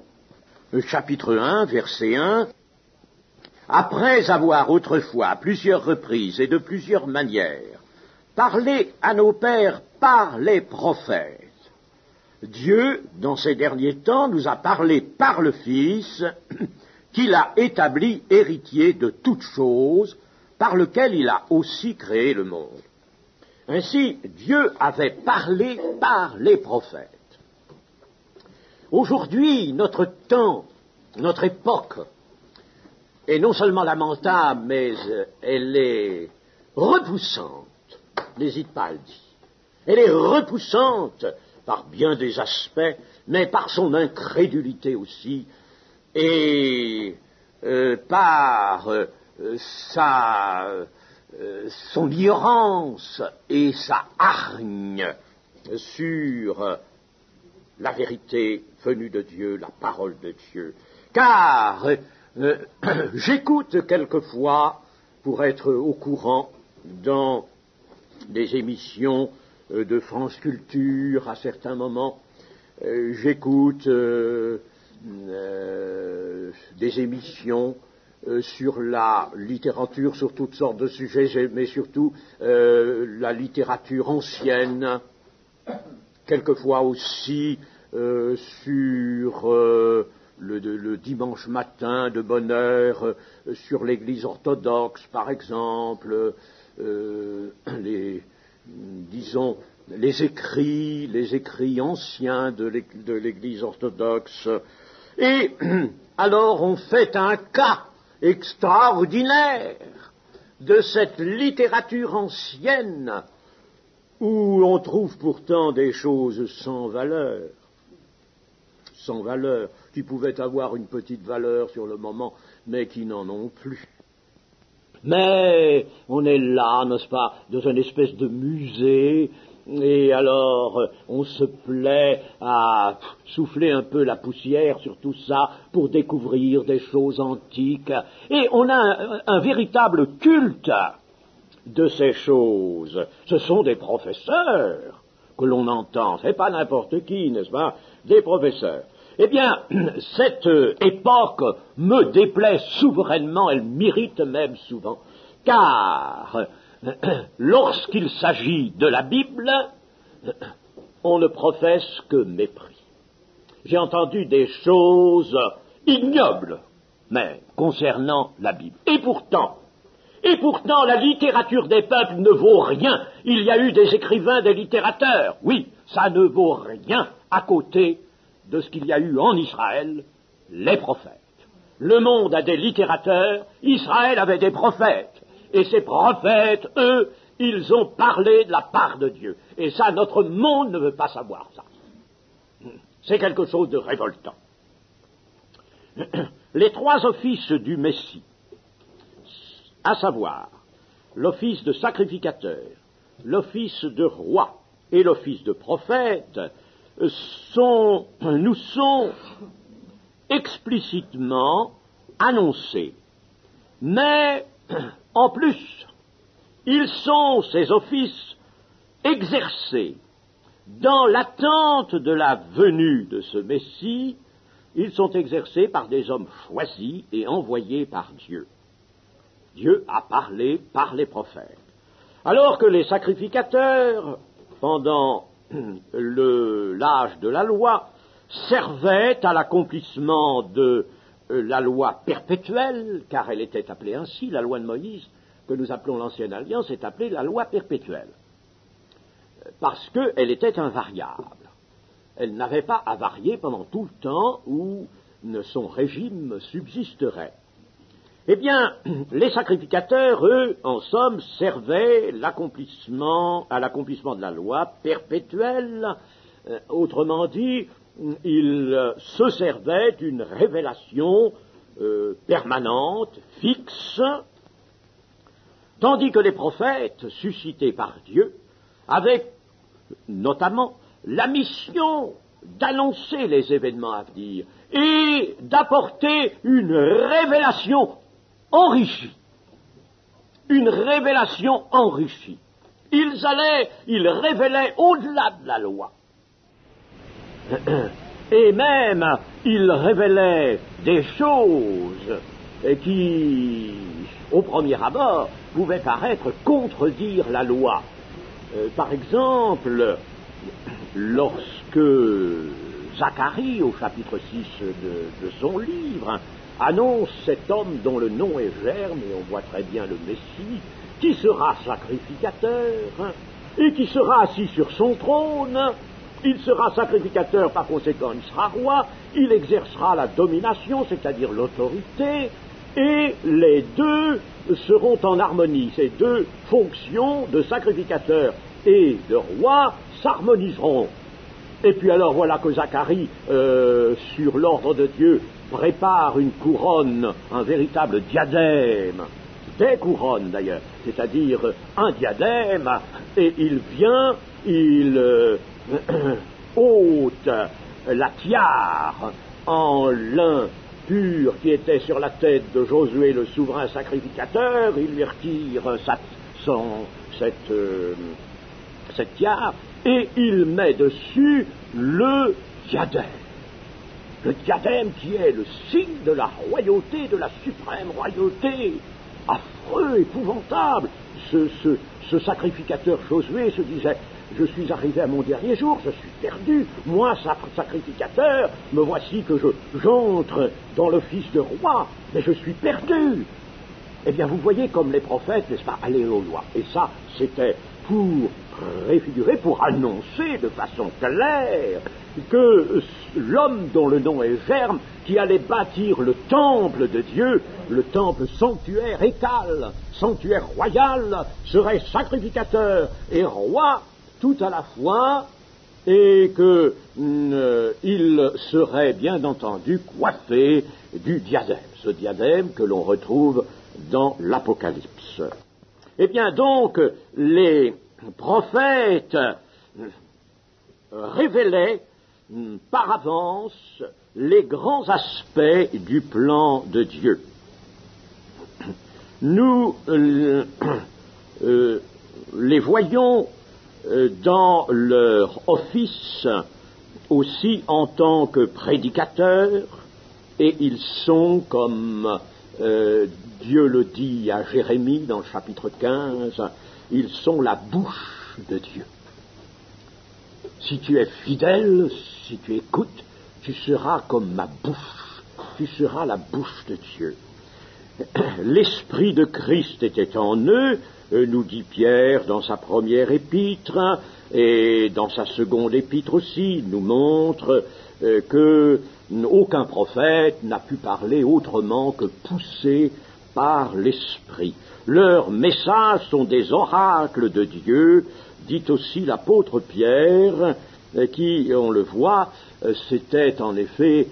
Speaker 1: verset 1. Après avoir autrefois, à plusieurs reprises et de plusieurs manières, parlé à nos pères par les prophètes, Dieu, dans ces derniers temps, nous a parlé par le Fils, qu'il a établi héritier de toutes choses, par lequel il a aussi créé le monde. Ainsi, Dieu avait parlé par les prophètes. Aujourd'hui, notre temps, notre époque, est non seulement lamentable, mais elle est repoussante. N'hésite pas à le dire. Elle est repoussante par bien des aspects, mais par son incrédulité aussi, et par son ignorance et sa hargne sur la vérité venue de Dieu, la parole de Dieu. Car j'écoute quelquefois, pour être au courant, dans des émissions de France Culture, à certains moments, j'écoute des émissions sur la littérature, sur toutes sortes de sujets, mais surtout la littérature ancienne, quelquefois aussi sur le dimanche matin de bonne heure, sur l'Église orthodoxe, par exemple, les écrits anciens de l'Église orthodoxe. Et alors on fait un cas extraordinaire de cette littérature ancienne où on trouve pourtant des choses sans valeur, qui pouvaient avoir une petite valeur sur le moment, mais qui n'en ont plus. Mais on est là, n'est-ce pas, dans une espèce de musée, et alors on se plaît à souffler un peu la poussière sur tout ça pour découvrir des choses antiques, et on a un véritable culte de ces choses. Ce sont des professeurs que l'on entend, c'est pas n'importe qui, n'est-ce pas, des professeurs. Eh bien, cette époque me déplaît souverainement, elle m'irrite même souvent, car lorsqu'il s'agit de la Bible, on ne professe que mépris. J'ai entendu des choses ignobles, même, concernant la Bible. Et pourtant, la littérature des peuples ne vaut rien. Il y a eu des écrivains, des littérateurs. Oui, ça ne vaut rien à côté de ce qu'il y a eu en Israël, les prophètes. Le monde a des littérateurs, Israël avait des prophètes. Et ces prophètes, eux, ils ont parlé de la part de Dieu. Et ça, notre monde ne veut pas savoir ça. C'est quelque chose de révoltant. Les trois offices du Messie, à savoir l'office de sacrificateur, l'office de roi et l'office de prophète, nous sont explicitement annoncés. Mais, en plus, ils sont, ces offices, exercés dans l'attente de la venue de ce Messie. Ils sont exercés par des hommes choisis et envoyés par Dieu. Dieu a parlé par les prophètes. Alors que les sacrificateurs, pendant l'âge de la loi, servaient à l'accomplissement de la loi perpétuelle, car elle était appelée ainsi, la loi de Moïse, que nous appelons l'Ancienne Alliance, est appelée la loi perpétuelle, parce qu'elle était invariable. Elle n'avait pas à varier pendant tout le temps où son régime subsisterait. Eh bien, les sacrificateurs, eux, en somme, servaient à l'accomplissement de la loi perpétuelle. Autrement dit, ils se servaient d'une révélation permanente, fixe, tandis que les prophètes, suscités par Dieu, avaient notamment la mission d'annoncer les événements à venir et d'apporter une révélation enrichie. Une révélation enrichie. Ils révélaient au-delà de la loi. Et même, ils révélaient des choses qui, au premier abord, pouvaient paraître contredire la loi. Par exemple, lorsque Zacharie, au chapitre 6 de son livre, annonce cet homme dont le nom est Germe, et on voit très bien le Messie, qui sera sacrificateur, et qui sera assis sur son trône. Il sera sacrificateur, par conséquent il sera roi, il exercera la domination, c'est-à-dire l'autorité, et les deux seront en harmonie. Ces deux fonctions de sacrificateur et de roi s'harmoniseront. Et puis alors voilà que Zacharie, sur l'ordre de Dieu, prépare une couronne, un véritable diadème, des couronnes d'ailleurs, c'est-à-dire un diadème, et il vient, il ôte la tiare en lin pur qui était sur la tête de Josué, le souverain sacrificateur, il lui retire cette tiare, et il met dessus le diadème. Le diadème qui est le signe de la royauté, de la suprême royauté. Affreux, épouvantable. Ce sacrificateur Josué se disait: je suis arrivé à mon dernier jour, je suis perdu. Moi, sacrificateur, me voici que j'entre dans l'office de roi, mais je suis perdu. Eh bien, vous voyez comme les prophètes, n'est-ce pas, allaient aux lois. Et ça, c'était pour réfigurer, pour annoncer de façon claire que l'homme dont le nom est Germe, qui allait bâtir le temple de Dieu, le temple sanctuaire étal, sanctuaire royal, serait sacrificateur et roi tout à la fois, et que il serait bien entendu coiffé du diadème, ce diadème que l'on retrouve dans l'Apocalypse. Eh bien donc, les prophètes révélaient par avance les grands aspects du plan de Dieu. Nous les voyons dans leur office aussi en tant que prédicateurs, et ils sont, comme Dieu le dit à Jérémie dans le chapitre 15, ils sont la bouche de Dieu. Si tu es fidèle, si tu écoutes, tu seras comme ma bouche, tu seras la bouche de Dieu. L'Esprit de Christ était en eux, nous dit Pierre dans sa première épître, et dans sa seconde épître aussi, il nous montre que aucun prophète n'a pu parler autrement que poussé par l'Esprit. Leurs messages sont des oracles de Dieu, dit aussi l'apôtre Pierre, qui, on le voit, s'était en effet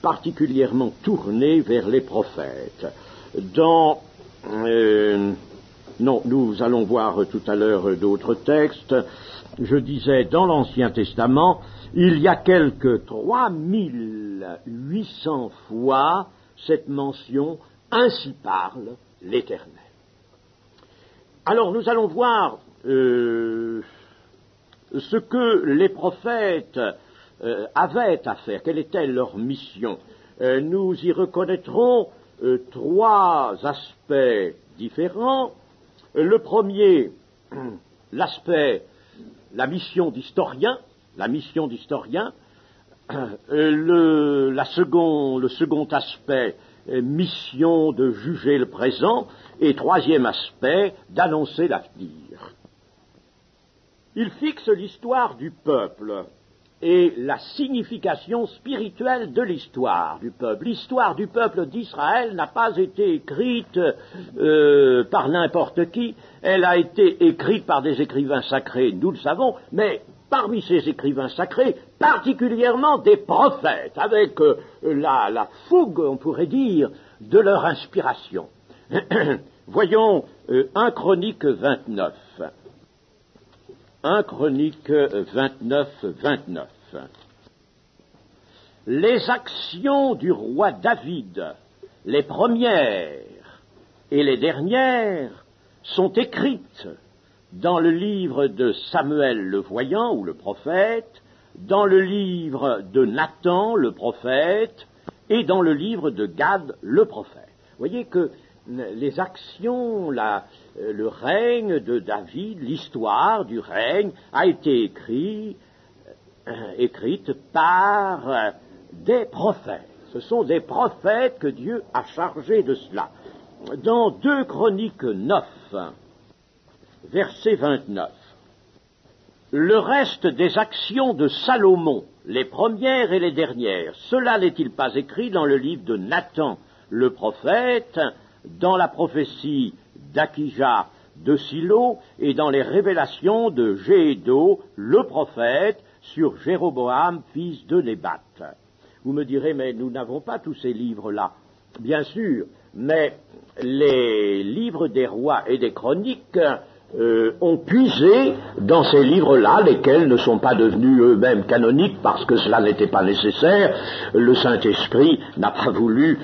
Speaker 1: particulièrement tourné vers les prophètes. Non, nous allons voir tout à l'heure d'autres textes. Je disais, dans l'Ancien Testament, il y a quelque 3800 fois cette mention « Ainsi parle l'Éternel ». Alors nous allons voir ce que les prophètes avaient à faire, quelle était leur mission. Nous y reconnaîtrons trois aspects différents. Le premier, l'aspect, la mission d'historien, le second aspect, mission de juger le présent, et troisième aspect, d'annoncer l'avenir. Il fixe l'histoire du peuple et la signification spirituelle de l'histoire du peuple. L'histoire du peuple d'Israël n'a pas été écrite par n'importe qui, elle a été écrite par des écrivains sacrés, nous le savons, mais parmi ces écrivains sacrés, particulièrement des prophètes, avec la fougue, on pourrait dire, de leur inspiration. Voyons 1 Chronique 29. 1 Chronique 29, 29. Les actions du roi David, les premières et les dernières, sont écrites dans le livre de Samuel le voyant ou le prophète, dans le livre de Nathan le prophète et dans le livre de Gad le prophète. Vous voyez que les actions, le règne de David, l'histoire du règne a été écrite par des prophètes. Ce sont des prophètes que Dieu a chargés de cela. Dans 2 Chroniques 9, verset 29, le reste des actions de Salomon, les premières et les dernières, cela n'est-il pas écrit dans le livre de Nathan le prophète, dans la prophétie d'Akija de Silo et dans les révélations de Gédo le prophète sur Jéroboam fils de Nébat. Vous me direz, mais nous n'avons pas tous ces livres-là. Bien sûr, mais les livres des rois et des chroniques ont puisé dans ces livres-là, lesquels ne sont pas devenus eux-mêmes canoniques parce que cela n'était pas nécessaire. Le Saint-Esprit n'a pas voulu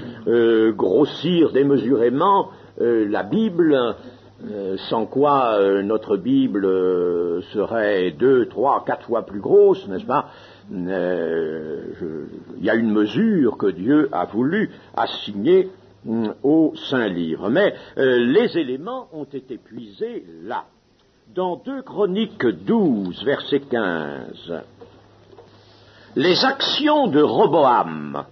Speaker 1: grossir démesurément la Bible, sans quoi notre Bible serait 2, 3, 4 fois plus grosse, n'est-ce pas? Il y a une mesure que Dieu a voulu assigner au Saint-Livre. Mais les éléments ont été puisés là. Dans 2 Chroniques 12, verset 15, les actions de Roboam,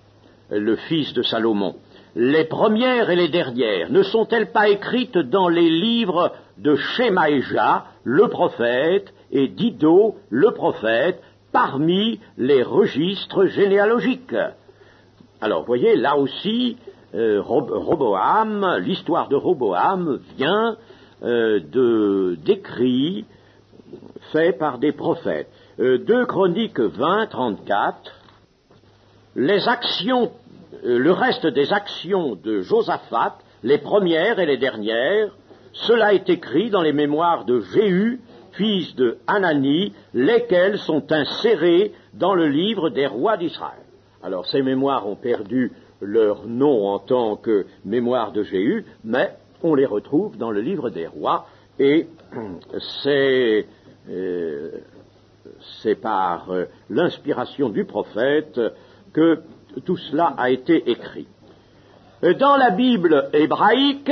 Speaker 1: le fils de Salomon, les premières et les dernières, ne sont-elles pas écrites dans les livres de Shemaïja, le prophète, et d'Iddo, le prophète, parmi les registres généalogiques? Alors, vous voyez, là aussi, Roboam, l'histoire de Roboam vient d'écrits faits par des prophètes. 2 Chroniques 20, 34, le reste des actions de Josaphat, les premières et les dernières, cela est écrit dans les mémoires de Jéhu, fils de Hanani, lesquels sont insérés dans le livre des rois d'Israël. Alors, ces mémoires ont perdu leur nom en tant que mémoire de Jéhu, mais on les retrouve dans le livre des rois, et c'est par l'inspiration du prophète que tout cela a été écrit. Dans la Bible hébraïque,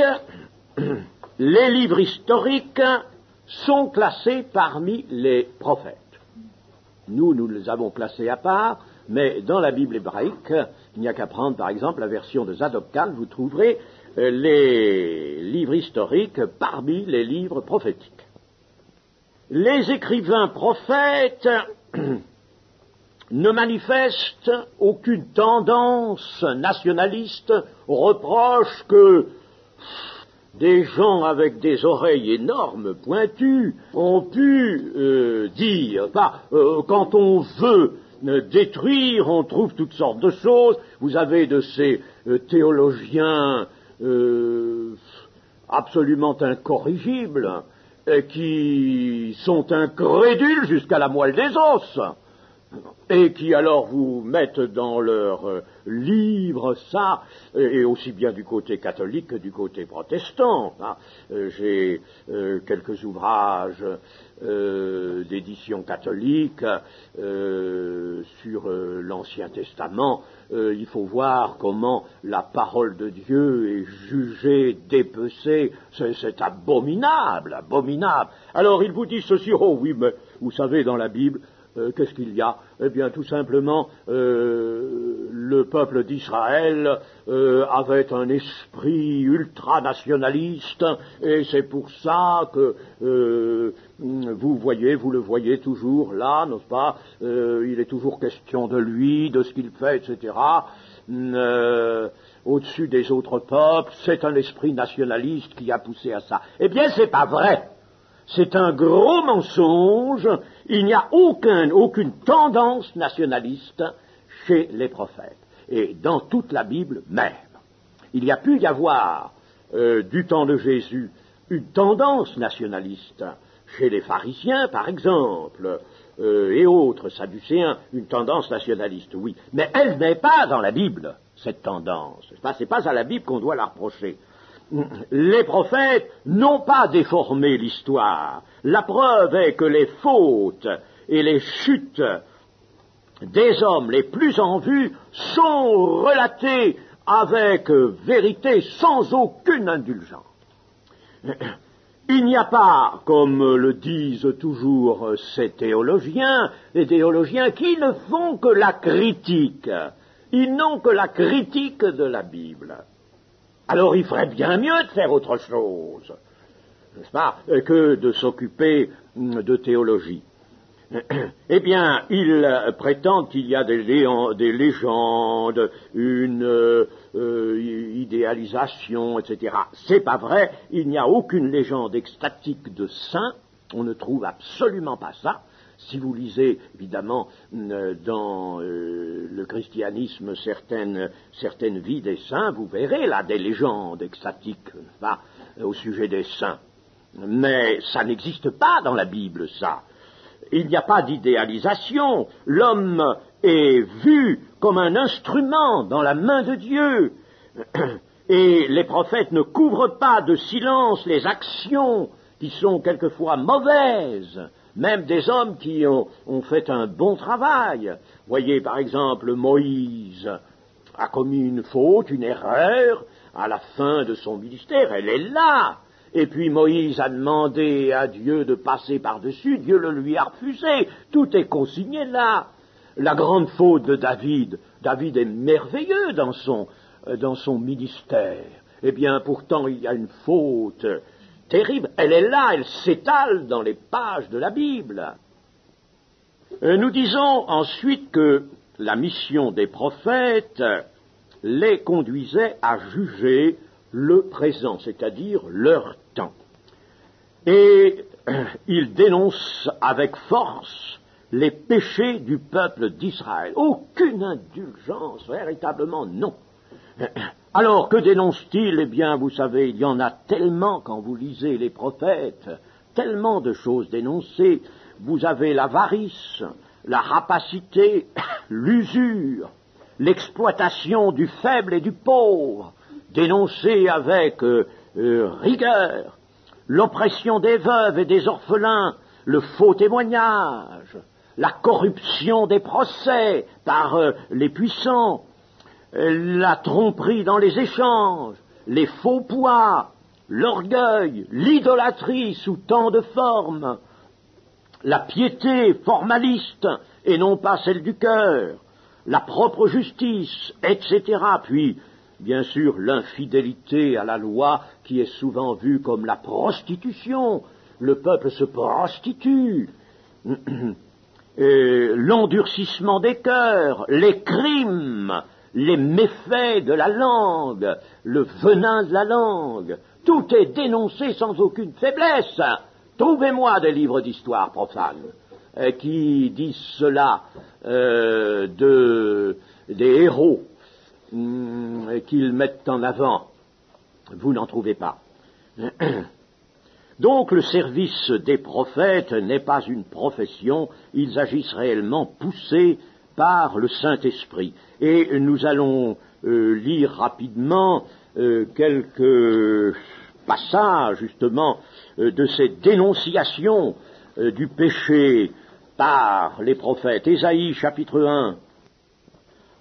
Speaker 1: les livres historiques sont classés parmi les prophètes. nous les avons classés à part, mais dans la Bible hébraïque, il n'y a qu'à prendre par exemple la version de Zadok Khan, vous trouverez les livres historiques parmi les livres prophétiques. Les écrivains prophètes ne manifestent aucune tendance nationaliste, reprochent que des gens avec des oreilles énormes, pointues, ont pu dire, quand on veut détruire, on trouve toutes sortes de choses. Vous avez de ces théologiens absolument incorrigibles, qui sont incrédules jusqu'à la moelle des os, et qui alors vous mettent dans leurs livres ça, et aussi bien du côté catholique que du côté protestant. J'ai quelques ouvrages d'édition catholique sur l'Ancien Testament. Il faut voir comment la parole de Dieu est jugée, dépecée. C'est abominable, abominable. Alors il vous dit ceci: oh oui, mais vous savez, dans la Bible, qu'est-ce qu'il y a? Eh bien, tout simplement, le peuple d'Israël avait un esprit ultranationaliste, et c'est pour ça que vous le voyez toujours là, n'est-ce pas? Il est toujours question de lui, de ce qu'il fait, etc. Au-dessus des autres peuples, c'est un esprit nationaliste qui a poussé à ça. Eh bien, c'est pas vrai. C'est un gros mensonge. Il n'y a aucune tendance nationaliste chez les prophètes. Et dans toute la Bible même, il y a pu y avoir, du temps de Jésus, une tendance nationaliste chez les pharisiens, par exemple, et autres sadducéens, une tendance nationaliste, oui. Mais elle n'est pas dans la Bible, cette tendance. C'est pas à la Bible qu'on doit la reprocher. Les prophètes n'ont pas déformé l'histoire. La preuve est que les fautes et les chutes des hommes les plus en vue sont relatées avec vérité, sans aucune indulgence. Il n'y a pas, comme le disent toujours ces théologiens, les théologiens qui ne font que la critique. Ils n'ont que la critique de la Bible. Alors il ferait bien mieux de faire autre chose, n'est-ce pas, que de s'occuper de théologie. Eh bien, ils prétendent qu'il y a des légendes, une idéalisation, etc. C'est pas vrai, il n'y a aucune légende extatique de saints, on ne trouve absolument pas ça. Si vous lisez, évidemment, dans le christianisme certaines vies des saints, vous verrez là des légendes extatiques au sujet des saints. Mais ça n'existe pas dans la Bible, ça. Il n'y a pas d'idéalisation. L'homme est vu comme un instrument dans la main de Dieu. Et les prophètes ne couvrent pas de silence les actions qui sont quelquefois mauvaises, même des hommes qui ont fait un bon travail. Voyez, par exemple, Moïse a commis une faute, une erreur, à la fin de son ministère, elle est là. Et puis Moïse a demandé à Dieu de passer par-dessus, Dieu le lui a refusé. Tout est consigné là. La grande faute de David est merveilleux dans son ministère. Eh bien, pourtant, il y a une faute terrible. Elle est là, elle s'étale dans les pages de la Bible. Nous disons ensuite que la mission des prophètes les conduisait à juger le présent, c'est-à-dire leur temps. Et ils dénoncent avec force les péchés du peuple d'Israël. Aucune indulgence, véritablement non. Alors, que dénoncent-ils? Eh bien, vous savez, il y en a tellement quand vous lisez les prophètes, tellement de choses dénoncées. Vous avez l'avarice, la rapacité, l'usure, l'exploitation du faible et du pauvre, dénoncée avec rigueur, l'oppression des veuves et des orphelins, le faux témoignage, la corruption des procès par les puissants, la tromperie dans les échanges, les faux poids, l'orgueil, l'idolâtrie sous tant de formes, la piété formaliste et non pas celle du cœur, la propre justice, etc. Puis, bien sûr, l'infidélité à la loi qui est souvent vue comme la prostitution. Le peuple se prostitue. L'endurcissement des cœurs, les crimes, les méfaits de la langue, le venin de la langue, tout est dénoncé sans aucune faiblesse. Trouvez-moi des livres d'histoire profanes qui disent cela des héros qu'ils mettent en avant. Vous n'en trouvez pas. Donc le service des prophètes n'est pas une profession, ils agissent réellement poussés par le Saint-Esprit. Et nous allons lire rapidement quelques passages justement de cette dénonciation du péché par les prophètes. Ésaïe chapitre 1.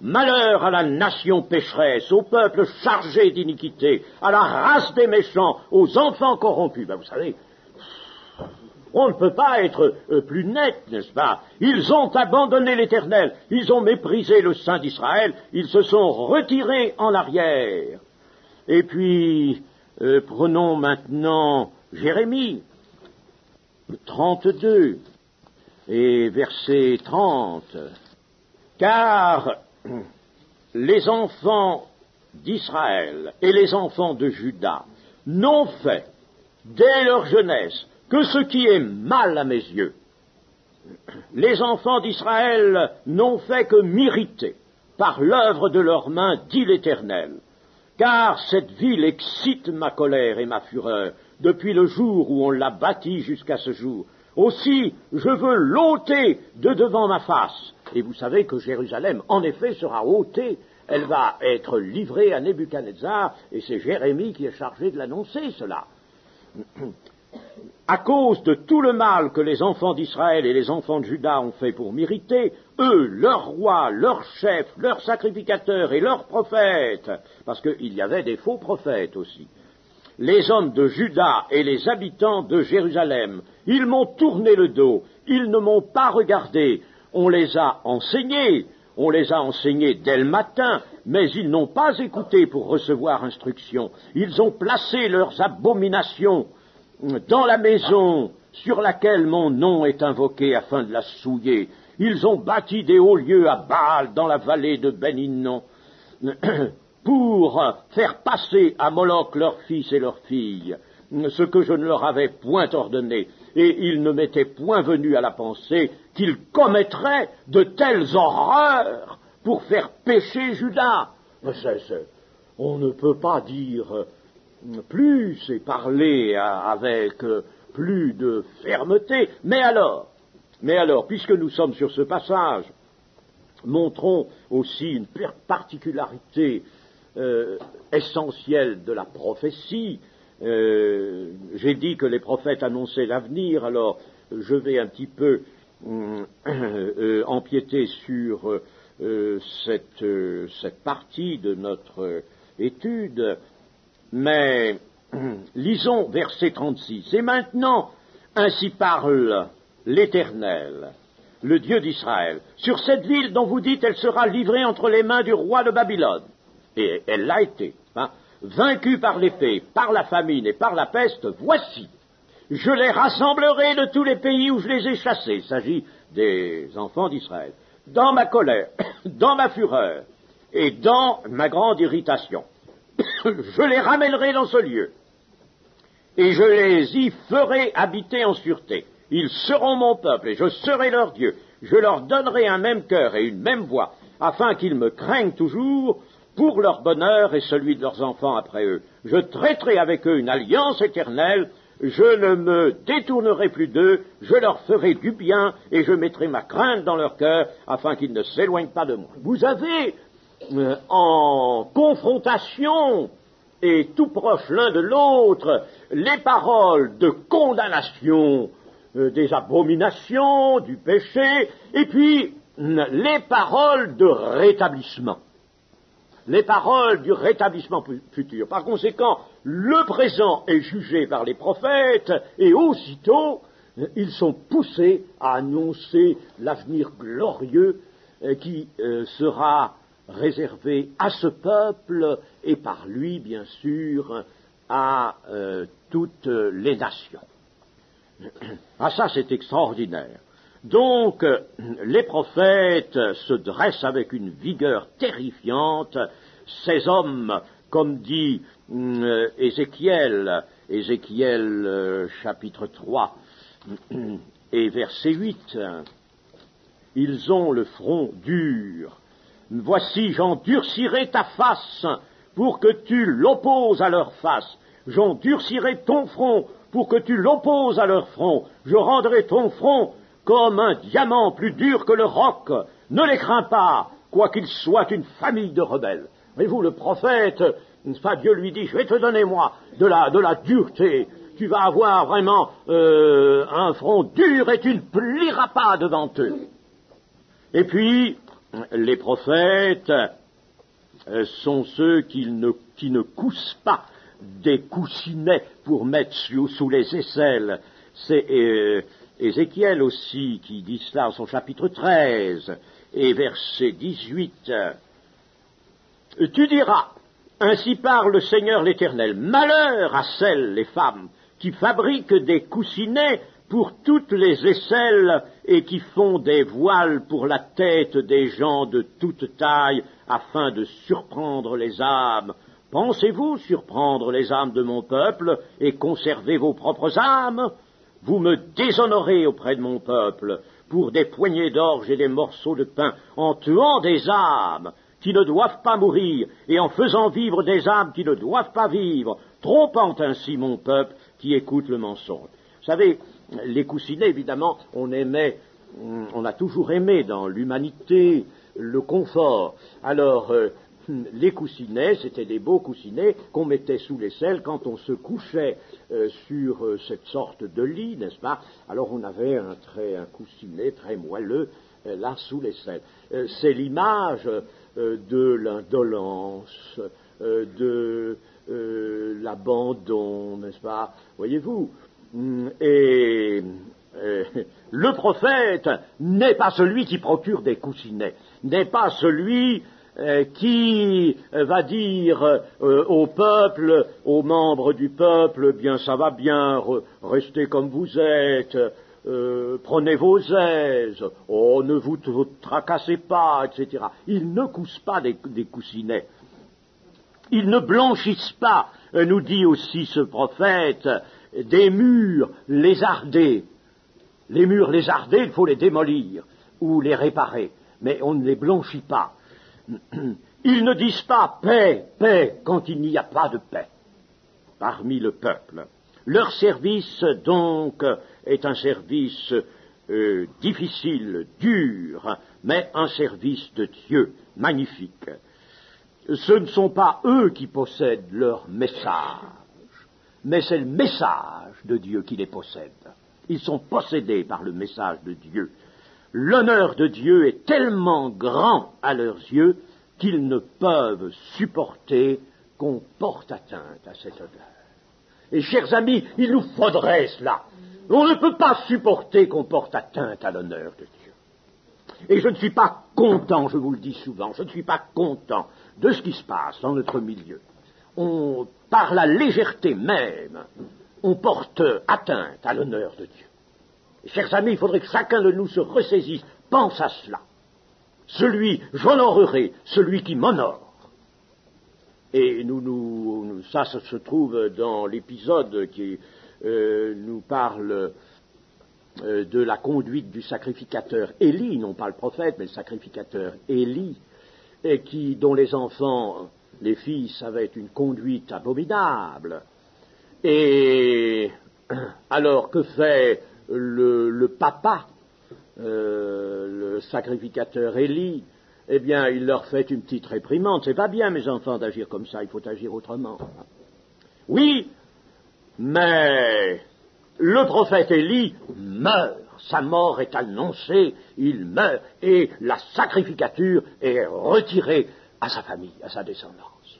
Speaker 1: Malheur à la nation pécheresse, au peuple chargé d'iniquité, à la race des méchants, aux enfants corrompus. Ben vous savez, on ne peut pas être plus net, n'est-ce pas? Ils ont abandonné l'Éternel, ils ont méprisé le Saint d'Israël, ils se sont retirés en arrière. Et puis, prenons maintenant Jérémie 32 et verset 30. Car les enfants d'Israël et les enfants de Juda n'ont fait, dès leur jeunesse, que ce qui est mal à mes yeux. Les enfants d'Israël n'ont fait que m'irriter par l'œuvre de leurs mains, dit l'Éternel. Car cette ville excite ma colère et ma fureur, depuis le jour où on l'a bâtie jusqu'à ce jour. Aussi, je veux l'ôter de devant ma face. Et vous savez que Jérusalem, en effet, sera ôtée. Elle va être livrée à Nebuchadnezzar, et c'est Jérémie qui est chargé de l'annoncer, cela. À cause de tout le mal que les enfants d'Israël et les enfants de Juda ont fait pour m'irriter, eux, leurs rois, leurs chefs, leurs sacrificateurs et leurs prophètes, parce qu'il y avait des faux prophètes aussi, les hommes de Juda et les habitants de Jérusalem, ils m'ont tourné le dos, ils ne m'ont pas regardé, on les a enseignés dès le matin, mais ils n'ont pas écouté pour recevoir instruction. Ils ont placé leurs abominations dans la maison sur laquelle mon nom est invoqué afin de la souiller. Ils ont bâti des hauts lieux à Baal dans la vallée de Ben-Hinnom pour faire passer à Moloch leurs fils et leurs filles, ce que je ne leur avais point ordonné, et il ne m'était point venu à la pensée qu'ils commettraient de telles horreurs pour faire pécher Juda. On ne peut pas dire plus et parler avec plus de fermeté, mais alors, puisque nous sommes sur ce passage, montrons aussi une particularité essentielle de la prophétie. J'ai dit que les prophètes annonçaient l'avenir, alors je vais un petit peu empiéter sur cette partie de notre étude, mais lisons verset 36. Et maintenant, ainsi parle l'Éternel, le Dieu d'Israël, sur cette ville dont vous dites elle sera livrée entre les mains du roi de Babylone. Et elle l'a été, vaincue par l'épée, par la famine et par la peste, voici, je les rassemblerai de tous les pays où je les ai chassés, il s'agit des enfants d'Israël, dans ma colère, dans ma fureur et dans ma grande irritation. Je les ramènerai dans ce lieu et je les y ferai habiter en sûreté. Ils seront mon peuple et je serai leur Dieu. Je leur donnerai un même cœur et une même voix, afin qu'ils me craignent toujours pour leur bonheur et celui de leurs enfants après eux. Je traiterai avec eux une alliance éternelle, je ne me détournerai plus d'eux, je leur ferai du bien et je mettrai ma crainte dans leur cœur, afin qu'ils ne s'éloignent pas de moi. Vous avez en confrontation et tout proche l'un de l'autre les paroles de condamnation des abominations, du péché, et puis les paroles de rétablissement. Les paroles du rétablissement futur. Par conséquent, le présent est jugé par les prophètes, et aussitôt, Ils sont poussés à annoncer l'avenir glorieux qui sera réservé à ce peuple et par lui, bien sûr, à toutes les nations. Ah, ça, c'est extraordinaire. Donc, les prophètes se dressent avec une vigueur terrifiante. Ces hommes, comme dit Ézéchiel, chapitre 3 et verset 8, ils ont le front dur. Voici, j'endurcirai ta face pour que tu l'opposes à leur face. J'endurcirai ton front pour que tu l'opposes à leur front. Je rendrai ton front comme un diamant plus dur que le roc. Ne les crains pas, quoiqu'ils soient une famille de rebelles. Voyez-vous, le prophète, Dieu lui dit, je vais te donner, moi, de la dureté. Tu vas avoir vraiment un front dur et tu ne plieras pas devant eux. Et puis, les prophètes sont ceux qui ne coussent pas des coussinets pour mettre sous les aisselles. C'est Ézéchiel aussi qui dit cela dans son chapitre 13 et verset 18. Tu diras, ainsi parle le Seigneur l'Éternel, malheur à celles, les femmes, qui fabriquent des coussinets pour toutes les aisselles et qui font des voiles pour la tête des gens de toute taille afin de surprendre les âmes. Pensez-vous surprendre les âmes de mon peuple et conserver vos propres âmes? Vous me déshonorez auprès de mon peuple pour des poignées d'orge et des morceaux de pain en tuant des âmes qui ne doivent pas mourir et en faisant vivre des âmes qui ne doivent pas vivre, trompant ainsi mon peuple qui écoute le mensonge. Vous savez, les coussinets, évidemment, on a toujours aimé dans l'humanité le confort. Alors, les coussinets, c'était des beaux coussinets qu'on mettait sous l'aisselle quand on se couchait sur cette sorte de lit, n'est-ce pas? Alors on avait un coussinet très moelleux là sous l'aisselle. C'est l'image de l'indolence, de l'abandon, n'est-ce pas? Voyez-vous? Et le prophète n'est pas celui qui procure des coussinets, n'est pas celui qui va dire au peuple, aux membres du peuple, bien ça va bien, restez comme vous êtes, prenez vos aises, oh ne vous tracassez pas, etc. Ils ne coussent pas des coussinets. Ils ne blanchissent pas, nous dit aussi ce prophète, des murs lézardés. Les murs lézardés, il faut les démolir ou les réparer, mais on ne les blanchit pas. Ils ne disent pas paix, paix, quand il n'y a pas de paix parmi le peuple. Leur service, donc, est un service difficile, dur, mais un service de Dieu, magnifique. Ce ne sont pas eux qui possèdent leur message, mais c'est le message de Dieu qui les possède. Ils sont possédés par le message de Dieu. L'honneur de Dieu est tellement grand à leurs yeux qu'ils ne peuvent supporter qu'on porte atteinte à cet honneur. Et chers amis, il nous faudrait cela. On ne peut pas supporter qu'on porte atteinte à l'honneur de Dieu. Et je ne suis pas content, je vous le dis souvent, je ne suis pas content de ce qui se passe dans notre milieu. Par la légèreté même, on porte atteinte à l'honneur de Dieu. Et chers amis, il faudrait que chacun de nous se ressaisisse, pense à cela. J'honorerai celui qui m'honore. Et ça se trouve dans l'épisode qui nous parle de la conduite du sacrificateur Élie, non pas le prophète, mais le sacrificateur Élie, dont les enfants, les fils, avaient une conduite abominable. Et alors que fait le papa, le sacrificateur Élie? Eh bien, il leur fait une petite réprimande. C'est pas bien, mes enfants, d'agir comme ça, il faut agir autrement. Oui, mais le prophète Élie meurt. Sa mort est annoncée, il meurt, et la sacrificature est retirée à sa famille, à sa descendance.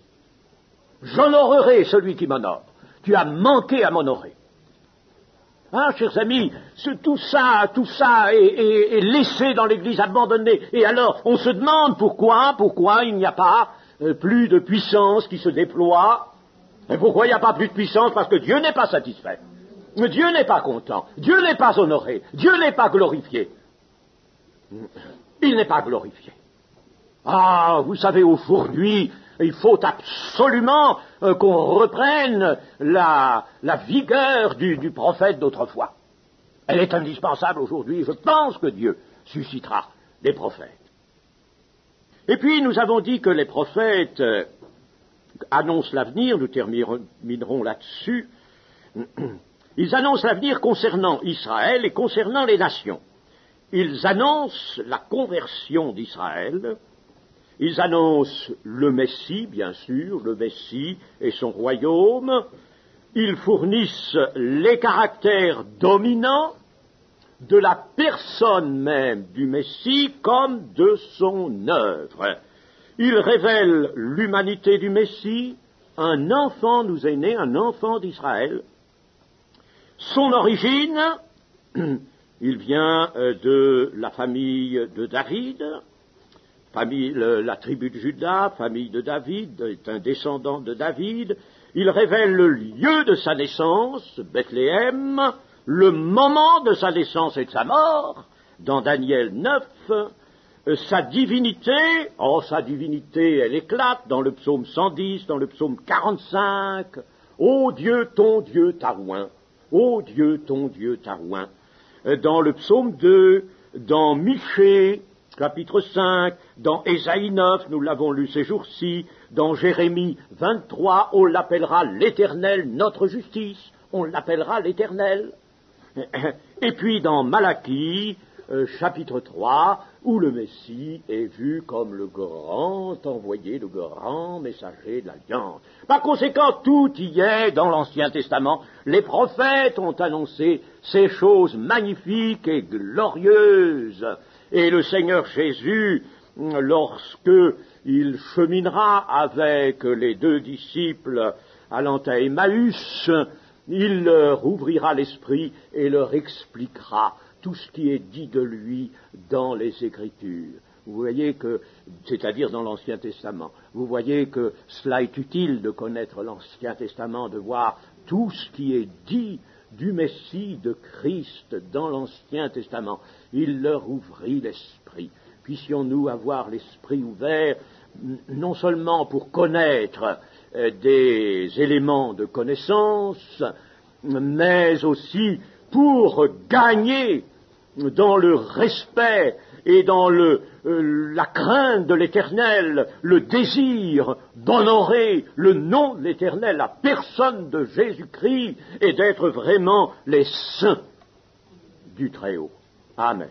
Speaker 1: J'honorerai celui qui m'honore. Tu as manqué à m'honorer. Hein, chers amis, tout ça est laissé dans l'Église, abandonné. Et alors, on se demande pourquoi il n'y a pas plus de puissance qui se déploie. Et pourquoi il n'y a pas plus de puissance? Parce que Dieu n'est pas satisfait. Dieu n'est pas content. Dieu n'est pas honoré. Dieu n'est pas glorifié. Il n'est pas glorifié. Ah, vous savez, aujourd'hui, il faut absolument qu'on reprenne la vigueur du prophète d'autrefois. Elle est indispensable aujourd'hui. Je pense que Dieu suscitera des prophètes. Et puis, nous avons dit que les prophètes annoncent l'avenir, nous terminerons là-dessus. Ils annoncent l'avenir concernant Israël et concernant les nations. Ils annoncent la conversion d'Israël. Ils annoncent le Messie, bien sûr, le Messie et son royaume. Ils fournissent les caractères dominants de la personne même du Messie comme de son œuvre. Ils révèlent l'humanité du Messie. Un enfant nous est né, un enfant d'Israël. Son origine, il vient de la famille de David. La tribu de Juda, famille de David, est un descendant de David. Il révèle le lieu de sa naissance, Bethléem, le moment de sa naissance et de sa mort, dans Daniel 9, sa divinité, elle éclate dans le psaume 110, dans le psaume 45, ô Dieu, ton Dieu t'a oint, ô Dieu, ton Dieu t'a oint, dans le psaume 2, dans Michée, chapitre 5, dans Ésaïe 9, nous l'avons lu ces jours-ci, dans Jérémie 23, on l'appellera l'Éternel notre justice, on l'appellera l'Éternel. Et puis dans Malachie, chapitre 3, où le Messie est vu comme le grand envoyé, le grand messager de l'Alliance. Par conséquent, tout y est dans l'Ancien Testament. Les prophètes ont annoncé ces choses magnifiques et glorieuses. Et le Seigneur Jésus, lorsque il cheminera avec les 2 disciples allant à Emmaüs, il leur ouvrira l'esprit et leur expliquera tout ce qui est dit de lui dans les Écritures. Vous voyez que, c'est-à-dire dans l'Ancien Testament, vous voyez que cela est utile de connaître l'Ancien Testament, de voir tout ce qui est dit du Messie de Christ dans l'Ancien Testament. Il leur ouvrit l'esprit. Puissions-nous avoir l'esprit ouvert, non seulement pour connaître des éléments de connaissance, mais aussi pour gagner dans le respect et dans la crainte de l'Éternel, le désir d'honorer le nom de l'Éternel, la personne de Jésus-Christ, et d'être vraiment les saints du Très-Haut. Amen.